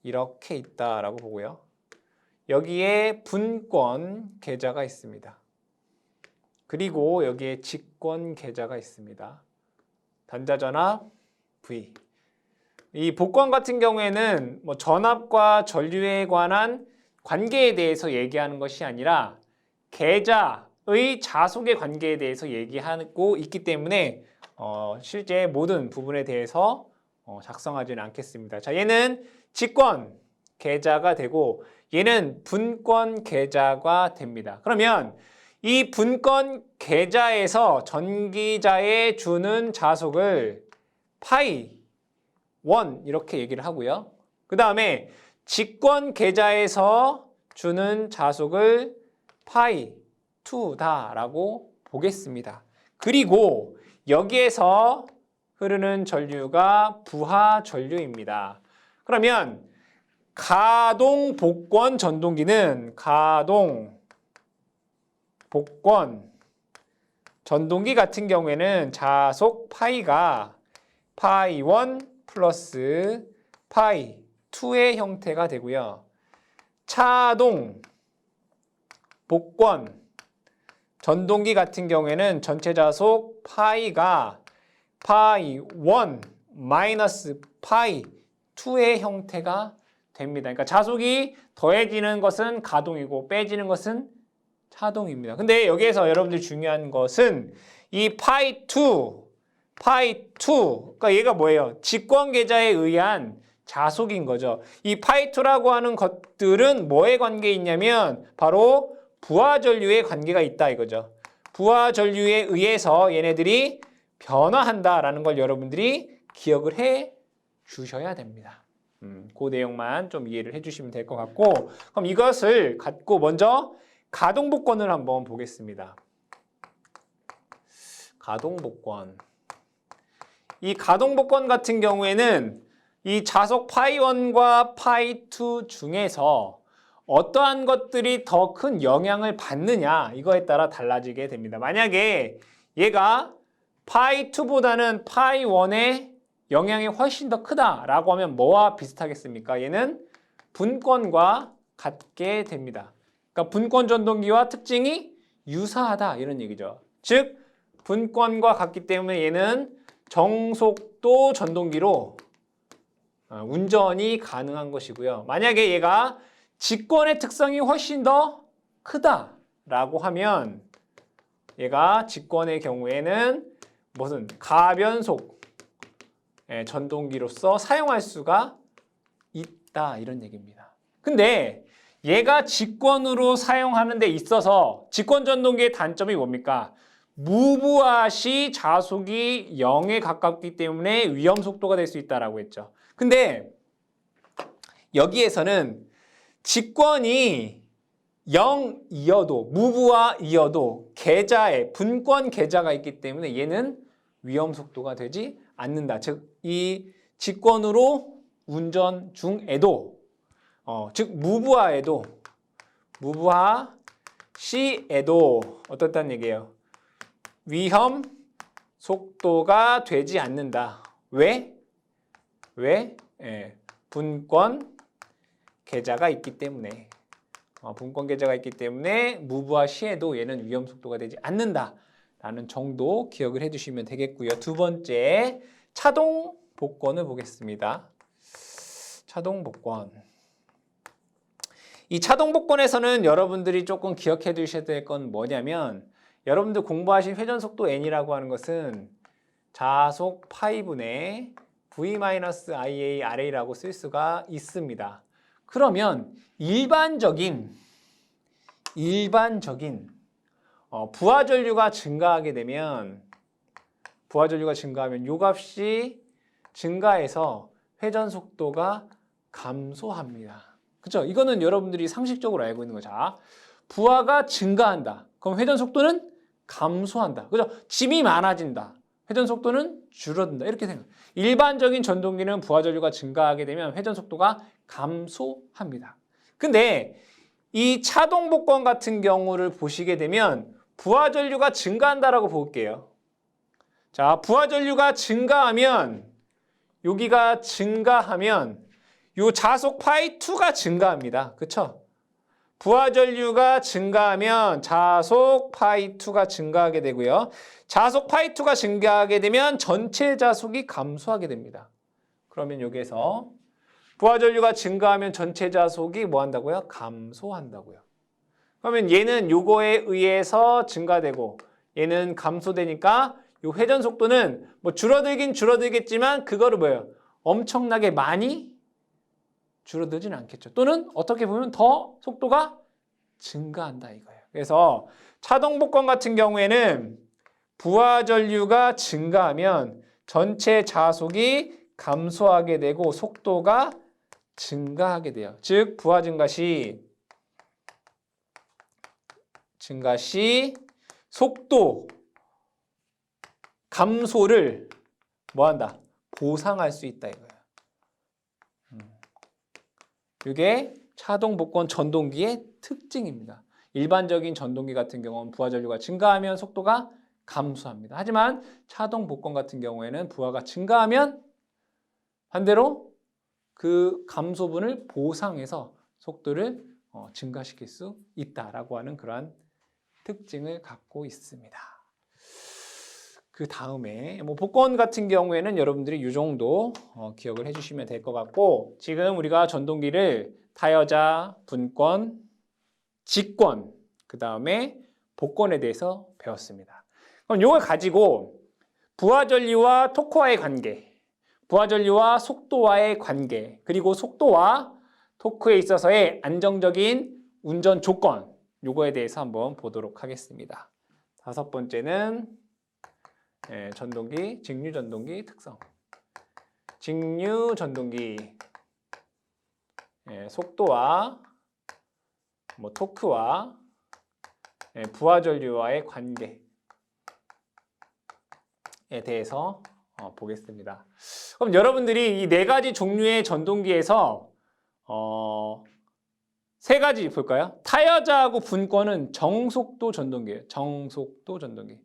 이렇게 있다라고 보고요. 여기에 분권 계좌가 있습니다. 그리고 여기에 직권 계좌가 있습니다. 단자전압 V. 이 복권 같은 경우에는 뭐 전압과 전류에 관한 관계에 대해서 얘기하는 것이 아니라 계좌의 자속의 관계에 대해서 얘기하고 있기 때문에 실제 모든 부분에 대해서 작성하지는 않겠습니다. 자, 얘는 직권 계좌가 되고 얘는 분권 계좌가 됩니다. 그러면 이 분권 계좌에서 전기자에 주는 자속을 파이 1 이렇게 얘기를 하고요. 그 다음에 직권 계좌에서 주는 자속을 파이 2다라고 보겠습니다. 그리고 여기에서 흐르는 전류가 부하 전류입니다. 그러면 가동 복권 전동기는 가동 복권 전동기 같은 경우에는 자속 파이가 파이 1 플러스 파이 2의 형태가 되고요. 차동 복권 전동기 같은 경우에는 전체 자속 파이가 파이 1 마이너스 파이 2의 형태가 됩니다. 그러니까 자속이 더해지는 것은 가동이고 빼지는 것은 차동입니다. 근데 여기에서 여러분들 중요한 것은 이 파이 2, 그러니까 얘가 뭐예요? 직권 계좌에 의한 자속인 거죠. 이 파이 2라고 하는 것들은 뭐에 관계에 있냐면 바로 부하 전류의 관계가 있다 이거죠. 부하 전류에 의해서 얘네들이 변화한다라는 걸 여러분들이 기억을 해 주셔야 됩니다. 그 내용만 좀 이해를 해주시면 될 것 같고, 그럼 이것을 갖고 먼저 가동복권을 한번 보겠습니다. 가동복권. 이 가동복권 같은 경우에는 이 자속 파이 1과 파이 2 중에서 어떠한 것들이 더 큰 영향을 받느냐 이거에 따라 달라지게 됩니다. 만약에 얘가 파이 2보다는 파이 1의 영향이 훨씬 더 크다라고 하면 뭐와 비슷하겠습니까? 얘는 분권과 같게 됩니다. 그러니까 분권 전동기와 특징이 유사하다 이런 얘기죠. 즉 분권과 같기 때문에 얘는 정속도 전동기로 운전이 가능한 것이고요. 만약에 얘가 직권의 특성이 훨씬 더 크다라고 하면 얘가 직권의 경우에는 무슨 가변속 전동기로서 사용할 수가 있다 이런 얘기입니다. 근데 얘가 직권으로 사용하는 데 있어서 직권 전동기의 단점이 뭡니까? 무부하 시 자속이 0에 가깝기 때문에 위험 속도가 될 수 있다라고 했죠. 근데 여기에서는 직권이 0이어도 무부하이어도 계좌에 분권 계좌가 있기 때문에 얘는 위험 속도가 되지 않는다. 즉 이 직권으로 운전 중에도 즉 무부하에도 무부하 시에도 어떻다는 얘기예요? 위험 속도가 되지 않는다. 왜? 분권 계좌가 있기 때문에 분권 계좌가 있기 때문에 무부하 시에도 얘는 위험 속도가 되지 않는다라는 정도 기억을 해두시면 되겠고요. 두 번째 차동 복권을 보겠습니다. 차동 복권. 이 차동 복권에서는 여러분들이 조금 기억해 두셔야 될 건 뭐냐면 여러분들 공부하신 회전 속도 n이라고 하는 것은 자속 파이분의 v-ia RA라고 쓸 수가 있습니다. 그러면 일반적인 부하 전류가 증가하게 되면 요 값이 증가해서 회전 속도가 감소합니다. 그렇죠? 이거는 여러분들이 상식적으로 알고 있는 거죠. 부하가 증가한다. 그럼 회전 속도는 감소한다. 그죠? 짐이 많아진다. 회전 속도는 줄어든다. 이렇게 생각. 일반적인 전동기는 부하 전류가 증가하게 되면 회전 속도가 감소합니다. 근데 이 차동 복권 같은 경우를 보시게 되면 부하 전류가 증가한다라고 볼게요. 자, 부하 전류가 증가하면 여기가 증가하면 요 자속 파이 2가 증가합니다. 그렇죠? 부하 전류가 증가하면 자속 파이 2가 증가하게 되고요. 자속 파이 2가 증가하게 되면 전체 자속이 감소하게 됩니다. 그러면 여기에서 부하 전류가 증가하면 전체 자속이 뭐 한다고요? 감소한다고요. 그러면 얘는 요거에 의해서 증가되고 얘는 감소되니까 요 회전 속도는 뭐 줄어들긴 줄어들겠지만 그거를 뭐예요? 엄청나게 많이 줄어들진 않겠죠. 또는 어떻게 보면 더 속도가 증가한다 이거예요. 그래서 차동 복권 같은 경우에는 부하 전류가 증가하면 전체 자속이 감소하게 되고 속도가 증가하게 돼요. 즉 부하 증가 시 속도 감소를 뭐한다? 보상할 수 있다 이거예요. 이게 차동 복권 전동기의 특징입니다. 일반적인 전동기 같은 경우는 부하 전류가 증가하면 속도가 감소합니다. 하지만 차동 복권 같은 경우에는 부하가 증가하면 반대로 그 감소분을 보상해서 속도를 증가시킬 수 있다라고 하는 그러한 특징을 갖고 있습니다. 그 다음에 복권 같은 경우에는 여러분들이 이 정도 기억을 해주시면 될 것 같고, 지금 우리가 전동기를 타여자, 분권, 직권, 그 다음에 복권에 대해서 배웠습니다. 그럼 이걸 가지고 부하 전류와 토크와의 관계, 부하 전류와 속도와의 관계, 그리고 속도와 토크에 있어서의 안정적인 운전 조건, 요거에 대해서 한번 보도록 하겠습니다. 다섯 번째는 전동기, 직류 전동기 특성. 직류 전동기 속도와 토크와 부하 전류와의 관계에 대해서 보겠습니다. 그럼 여러분들이 이 네 가지 종류의 전동기에서 세 가지 볼까요? 타여자하고 분권은 정속도 전동기예요. 정속도 전동기.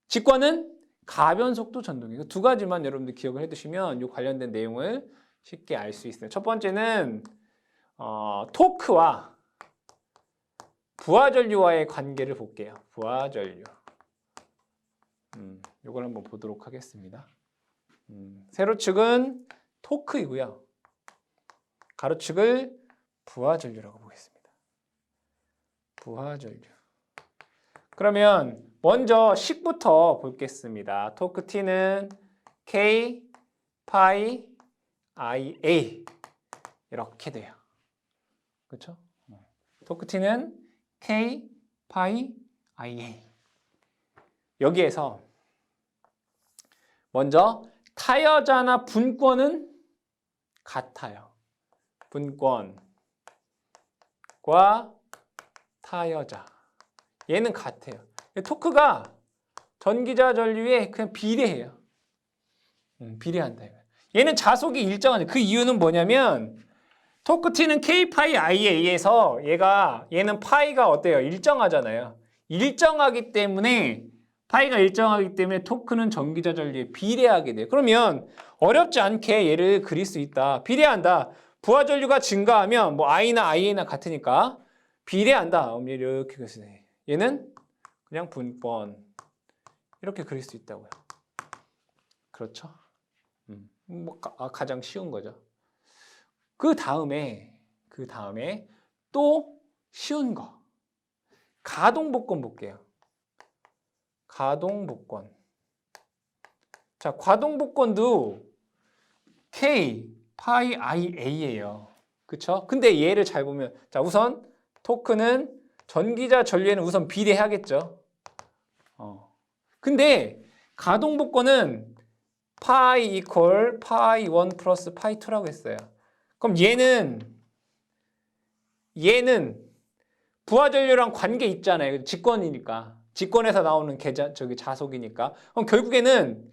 직권은 가변속도 전동기. 두 가지만 여러분들 기억을 해두시면 이 관련된 내용을 쉽게 알 수 있어요. 첫 번째는 토크와 부하 전류와의 관계를 볼게요. 부하 전류. 이걸 한번 보도록 하겠습니다. 세로축은 토크이고요. 가로축을 부하 전류라고 보겠습니다. 부하 전류. 그러면 먼저 식부터 보겠습니다. 토크 T는 K, 파이, IA 이렇게 돼요. 그렇죠? 토크 T는 K, 파이, IA. 여기에서 먼저 타여자나 분권은 같아요. 분권과 타여자. 얘는 같아요. 토크가 전기자 전류에 그냥 비례해요. 비례한다. 얘는 자속이 일정하죠. 그 이유는 뭐냐면 토크 T는 K 파이 I에서 얘는 파이가 어때요? 일정하잖아요. 일정하기 때문에 파이가 일정하기 때문에 토크는 전기자 전류에 비례하게 돼요. 그러면 어렵지 않게 얘를 그릴 수 있다. 비례한다. 부하 전류가 증가하면 뭐 I나 IA나 같으니까 비례한다. 이렇게 그리세요. 얘는 그냥 분권 이렇게 그릴 수 있다고요. 그렇죠? 가장 쉬운 거죠. 그 다음에 또 쉬운 거. 가동복권 볼게요. 가동복권. 자, 가동복권도 K, 파이, IA예요. 그쵸? 근데 얘를 잘 보면, 자, 우선 토크는 전기자 전류에는 우선 비례해야겠죠. 근데 가동복권은 파이 이퀄 파이 1 플러스 파이 2라고 했어요. 그럼 얘는 부하 전류랑 관계 있잖아요. 직권이니까. 직권에서 나오는 자속이니까. 그럼 결국에는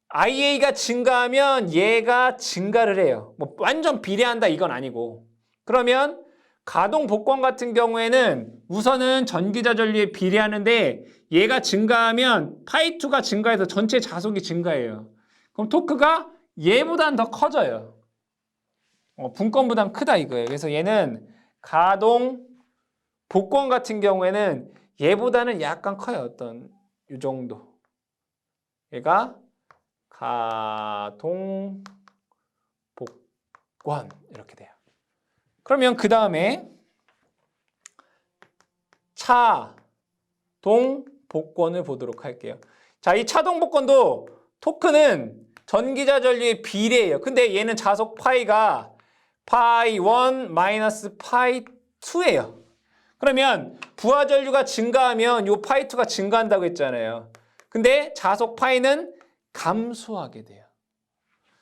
IA가 증가하면 얘가 증가를 해요. 뭐 완전 비례한다 이건 아니고. 그러면 가동 복권 같은 경우에는 우선은 전기자 전류에 비례하는데 얘가 증가하면 파이2가 증가해서 전체 자속이 증가해요. 그럼 토크가 얘보다는 더 커져요. 분권보다는 크다 이거예요. 그래서 얘는 가동 복권 같은 경우에는 얘보다는 약간 커요. 어떤 이 정도. 얘가 가동 복권 이렇게 돼요. 그러면 그 다음에 차동 복권을 보도록 할게요. 자, 이 차동 복권도 토크는 전기자 전류의 비례예요. 근데 얘는 자속 파이가 파이 1 마이너스 파이 2예요. 그러면 부하 전류가 증가하면 요 파이2가 증가한다고 했잖아요. 근데 자속 파이는 감소하게 돼요.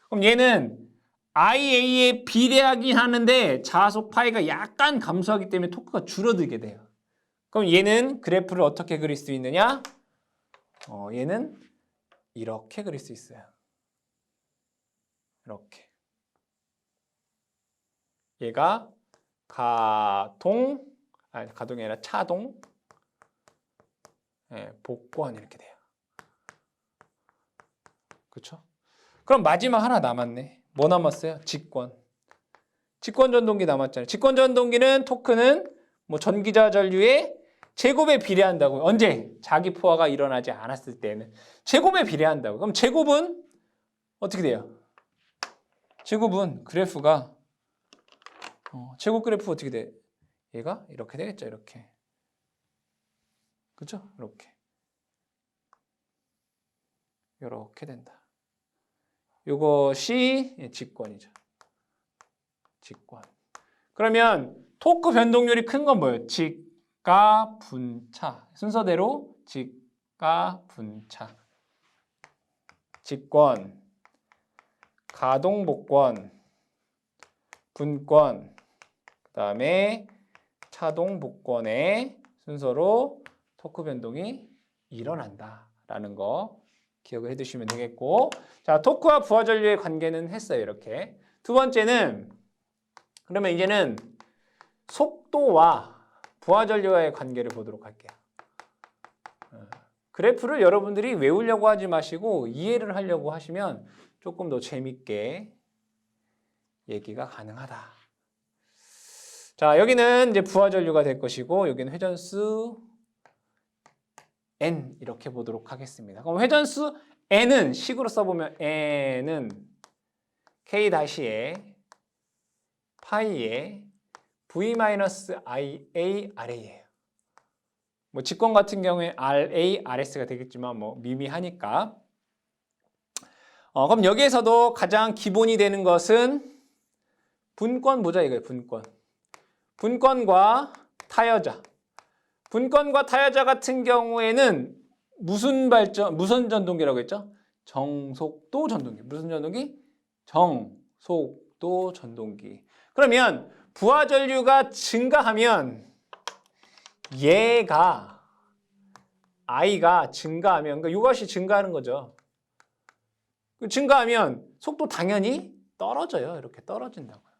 그럼 얘는 IA에 비례하긴 하는데 자속 파이가 약간 감소하기 때문에 토크가 줄어들게 돼요. 그럼 얘는 그래프를 어떻게 그릴 수 있느냐? 얘는 이렇게 그릴 수 있어요. 이렇게. 얘가 가동이 아니라 차동, 복권 이렇게 돼요. 그렇죠? 그럼 마지막 하나 남았네. 뭐 남았어요? 직권. 직권 전동기 남았잖아요. 직권 전동기는 토크는 뭐 전기자 전류의 제곱에 비례한다고요. 언제? 자기 포화가 일어나지 않았을 때는 제곱에 비례한다고. 그럼 제곱은 어떻게 돼요? 제곱은 그래프가 제곱 그래프 어떻게 돼? 얘가 이렇게 되겠죠. 이렇게. 그렇죠? 이렇게 된다. 이것이 직권이죠. 직권. 그러면 토크 변동률이 큰 건 뭐예요? 직가 분차. 순서대로 직가 분차. 직권, 가동 복권, 분권, 그다음에 차동 복권의 순서로 토크 변동이 일어난다라는 거 기억을 해두시면 되겠고, 자, 토크와 부하 전류의 관계는 했어요. 이렇게. 두 번째는 그러면 이제는 속도와 부하 전류와의 관계를 보도록 할게요. 그래프를 여러분들이 외우려고 하지 마시고 이해를 하려고 하시면 조금 더 재밌게 얘기가 가능하다. 자, 여기는 이제 부하 전류가 될 것이고 여기는 회전수 n 이렇게 보도록 하겠습니다. 그럼 회전수 n은 식으로 써보면 n은 k-에 파이에 v-ia rA예요. 뭐 직권 같은 경우에 RA, RS가 되겠지만 뭐 미미하니까. 그럼 여기에서도 가장 기본이 되는 것은 분권 보자 이거예요. 분권과 타여자. 분권과 타여자 같은 경우에는 무슨 전동기라고 했죠? 정속도 전동기. 무슨 전동기? 정속도 전동기. 그러면 부하 전류가 증가하면 얘가 I가 증가하면 그러니까 이것이 증가하는 거죠. 증가하면 속도 당연히 떨어져요. 이렇게 떨어진다고요.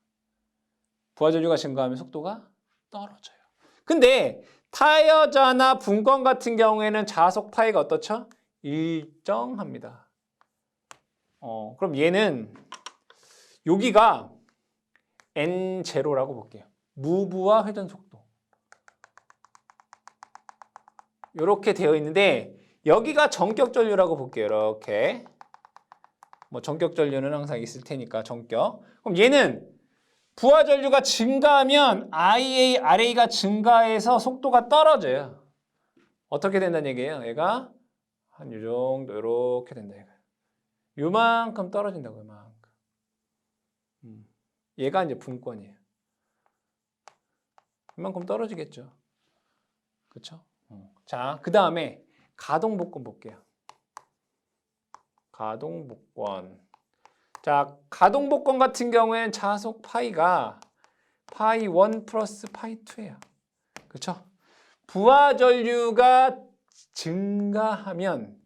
부하 전류가 증가하면 속도가 떨어져요. 근데 타여자나 분권 같은 경우에는 자속 파이가 어떻죠? 일정합니다. 그럼 얘는 여기가 N0라고 볼게요. 무부하 회전 속도. 이렇게 되어 있는데 여기가 전격 전류라고 볼게요. 이렇게. 뭐 전격 전류는 항상 있을 테니까 전격. 그럼 얘는 부하 전류가 증가하면 IA, RA가 증가해서 속도가 떨어져요. 어떻게 된다는 얘기예요? 얘가 한 이 정도 이렇게 된다 얘가. 요만큼 떨어진다고 요만큼. 얘가 이제 분권이에요. 이만큼 떨어지겠죠. 그렇죠? 자, 그 다음에 가동복권 볼게요. 가동복권. 자, 가동복권 같은 경우에는 자속 파이가 파이 1 플러스 파이 2예요. 그렇죠? 부하 전류가 증가하면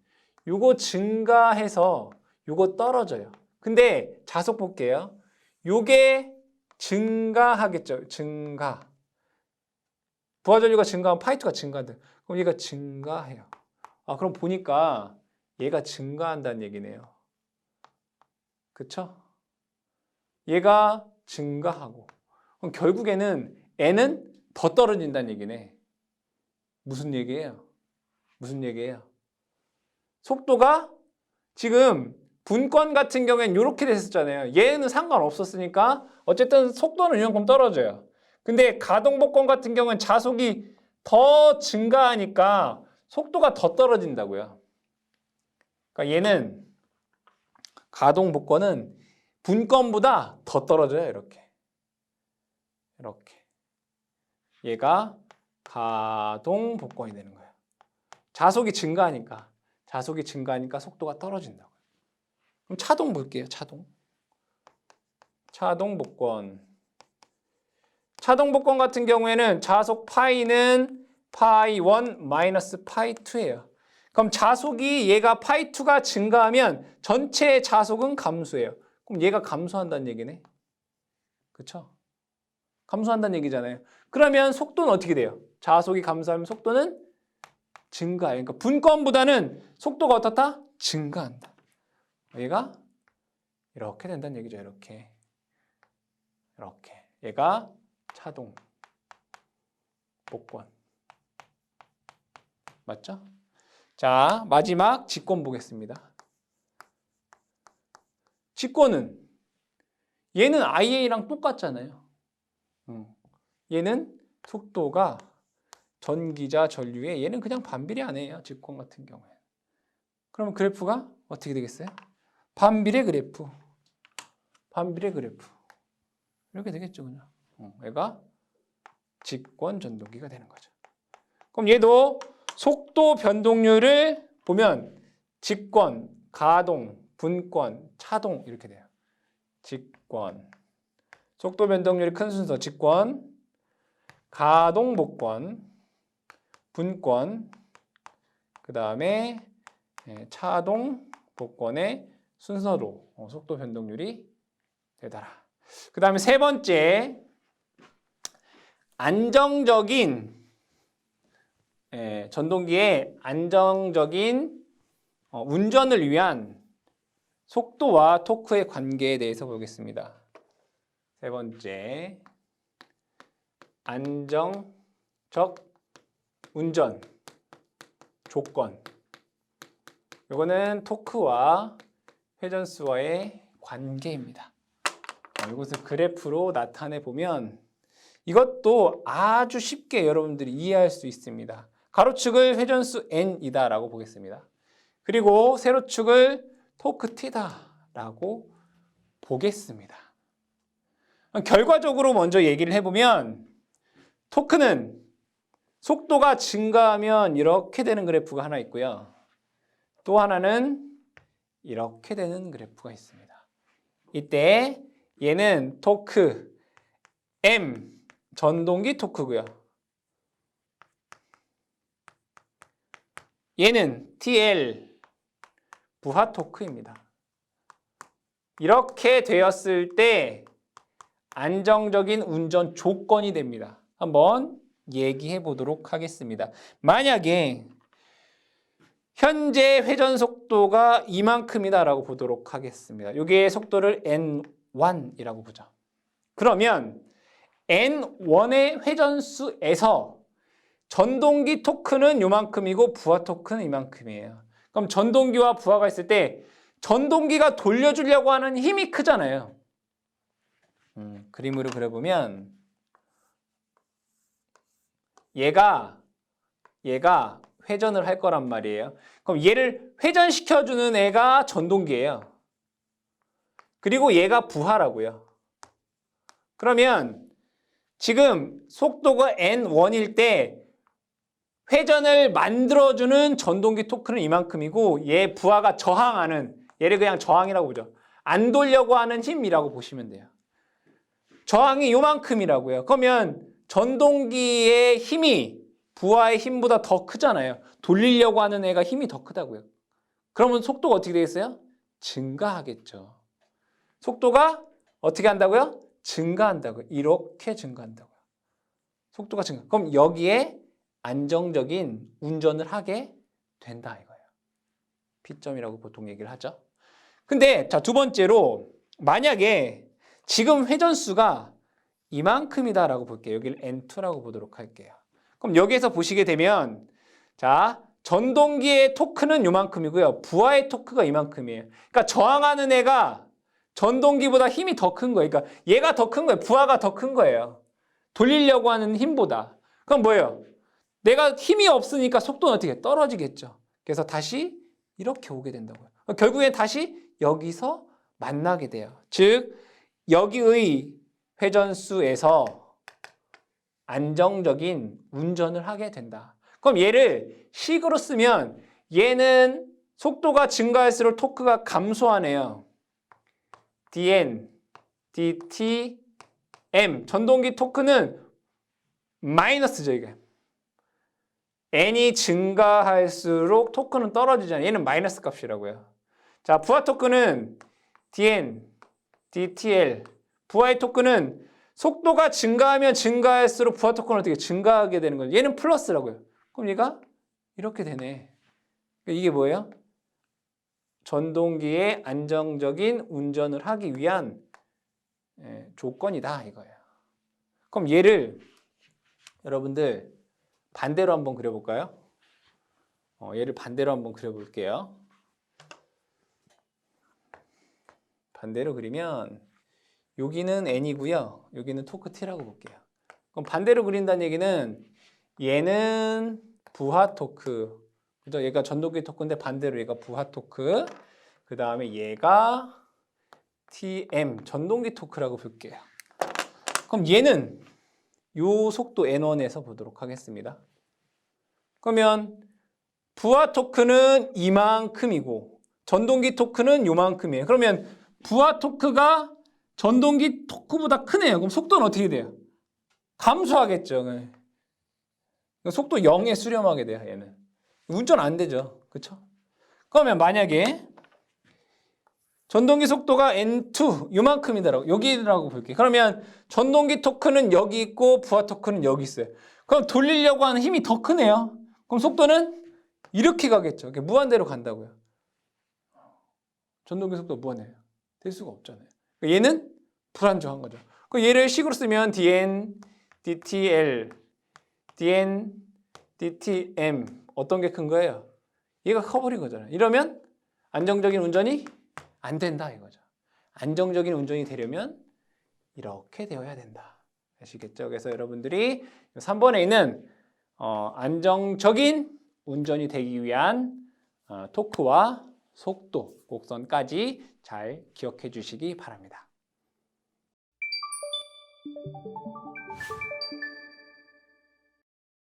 요거 증가해서 요거 떨어져요. 근데 자속 볼게요. 요게 증가하겠죠. 증가. 부하 전류가 증가하면 파이 2가 증가한다. 그럼 얘가 증가해요. 그럼 보니까 얘가 증가한다는 얘기네요. 그쵸? 얘가 증가하고 그럼 결국에는 N은 더 떨어진다는 얘기네. 무슨 얘기예요? 무슨 얘기예요? 속도가 지금 분권 같은 경우에는 이렇게 됐었잖아요. 얘는 상관없었으니까 어쨌든 속도는 이만큼 떨어져요. 근데 가동복권 같은 경우는 자속이 더 증가하니까 속도가 더 떨어진다고요. 그러니까 얘는 가동복권은 분권보다 더 떨어져요. 이렇게. 얘가 가동 복권이 되는 거예요. 자속이 증가하니까 속도가 떨어진다고요. 그럼 차동 볼게요. 차동 복권. 차동 복권 같은 경우에는 자속 파이는 파이 1 마이너스 파이 2예요. 그럼 자속이 얘가 파이 2가 증가하면 전체 자속은 감소해요. 그럼 얘가 감소한다는 얘기네. 그렇죠? 감소한다는 얘기잖아요. 그러면 속도는 어떻게 돼요? 자속이 감소하면 속도는 증가해요. 그러니까 분권보다는 속도가 어떻다? 증가한다. 얘가 이렇게 된다는 얘기죠. 이렇게. 얘가 차동 복권. 맞죠? 자, 마지막 직권 보겠습니다. 직권은 얘는 IA랑 똑같잖아요. 얘는 속도가 전기자 전류에 얘는 그냥 반비례하네요. 직권 같은 경우에. 그러면 그래프가 어떻게 되겠어요? 반비례 그래프. 이렇게 되겠죠, 그냥. 얘가 직권 전동기가 되는 거죠. 그럼 얘도 속도 변동률을 보면 직권, 가동, 분권, 차동 이렇게 돼요. 직권. 속도 변동률이 큰 순서 직권, 가동 복권, 분권, 그 다음에 차동 복권의 순서로 속도 변동률이 되더라. 그 다음에 세 번째, 안정적인 전동기의 안정적인 운전을 위한 속도와 토크의 관계에 대해서 보겠습니다. 세 번째, 안정적 운전 조건. 이거는 토크와 회전수와의 관계입니다. 이것을 그래프로 나타내 보면 이것도 아주 쉽게 여러분들이 이해할 수 있습니다. 가로축을 회전수 n이다라고 보겠습니다. 그리고 세로축을 토크 t다라고 보겠습니다. 결과적으로 먼저 얘기를 해보면 토크는 속도가 증가하면 이렇게 되는 그래프가 하나 있고요. 또 하나는 이렇게 되는 그래프가 있습니다. 이때 얘는 토크 M 전동기 토크고요. 얘는 TL 부하 토크입니다. 이렇게 되었을 때 안정적인 운전 조건이 됩니다. 한번 얘기해 보도록 하겠습니다. 만약에 현재 회전 속도가 이만큼이다라고 보도록 하겠습니다. 여기에 속도를 N1이라고 보죠. 그러면 N1의 회전수에서 전동기 토크는 요만큼이고 부하 토크는 이만큼이에요. 그럼 전동기와 부하가 있을 때 전동기가 돌려주려고 하는 힘이 크잖아요. 그림으로 그려보면 얘가 회전을 할 거란 말이에요. 그럼 얘를 회전시켜주는 애가 전동기예요. 그리고 얘가 부하라고요. 그러면 지금 속도가 N1일 때 회전을 만들어주는 전동기 토크는 이만큼이고 얘 부하가 저항하는, 얘를 그냥 저항이라고 보죠. 안 돌려고 하는 힘이라고 보시면 돼요. 저항이 요만큼이라고요. 그러면 전동기의 힘이 부하의 힘보다 더 크잖아요. 돌리려고 하는 애가 힘이 더 크다고요. 그러면 속도가 어떻게 되겠어요? 증가하겠죠. 속도가 어떻게 한다고요? 증가한다고요. 이렇게 증가한다고요. 속도가 증가. 그럼 여기에 안정적인 운전을 하게 된다 이거예요. P점이라고 보통 얘기를 하죠. 근데 자, 두 번째로 만약에 지금 회전수가 이만큼이다라고 볼게요. 여기를 N2라고 보도록 할게요. 그럼 여기에서 보시게 되면 자, 전동기의 토크는 요만큼이고요. 부하의 토크가 이만큼이에요. 그러니까 저항하는 애가 전동기보다 힘이 더 큰 거예요. 그러니까 얘가 더 큰 거예요. 부하가 더 큰 거예요. 돌리려고 하는 힘보다. 그럼 뭐예요? 내가 힘이 없으니까 속도는 어떻게 떨어지겠죠. 그래서 다시 이렇게 오게 된다고요. 결국엔 다시 여기서 만나게 돼요. 즉 여기의 회전수에서 안정적인 운전을 하게 된다. 그럼 얘를 식으로 쓰면 얘는 속도가 증가할수록 토크가 감소하네요. dn, dt, m. 전동기 토크는 마이너스죠, 이게. n이 증가할수록 토크는 떨어지잖아요. 얘는 마이너스 값이라고요. 자, 부하 토크는 dn, dtl. 부하의 토크는 속도가 증가하면 증가할수록 부하 토크는 어떻게 증가하게 되는 거예요. 얘는 플러스라고요. 그럼 얘가 이렇게 되네. 이게 뭐예요? 전동기의 안정적인 운전을 하기 위한 조건이다 이거예요. 그럼 얘를 여러분들 반대로 한번 그려볼까요? 얘를 반대로 한번 그려볼게요. 반대로 그리면 여기는 n이고요. 여기는 토크 t라고 볼게요. 그럼 반대로 그린다는 얘기는 얘는 부하 토크, 그죠? 얘가 전동기 토크인데 반대로 얘가 부하 토크, 그 다음에 얘가 tm, 전동기 토크라고 볼게요. 그럼 얘는 요 속도 n1에서 보도록 하겠습니다. 그러면 부하 토크는 이만큼이고 전동기 토크는 요만큼이에요. 그러면 부하 토크가 전동기 토크보다 크네요. 그럼 속도는 어떻게 돼요? 감소하겠죠. 속도 0에 수렴하게 돼요. 얘는 운전 안 되죠. 그렇죠? 그러면 만약에 전동기 속도가 n2 요만큼이더라고. 여기라고 볼게요. 그러면 전동기 토크는 여기 있고 부하 토크는 여기 있어요. 그럼 돌리려고 하는 힘이 더 크네요. 그럼 속도는 이렇게 가겠죠. 무한대로 간다고요. 전동기 속도 무한해요. 될 수가 없잖아요. 얘는 불안정한 거죠. 얘를 식으로 쓰면 dn, dtl, dn, dtm 어떤 게 큰 거예요? 얘가 커버린 거잖아요. 이러면 안정적인 운전이 안 된다 이거죠. 안정적인 운전이 되려면 이렇게 되어야 된다. 아시겠죠? 그래서 여러분들이 3번에 있는 안정적인 운전이 되기 위한 토크와 속도, 곡선까지 잘 기억해 주시기 바랍니다.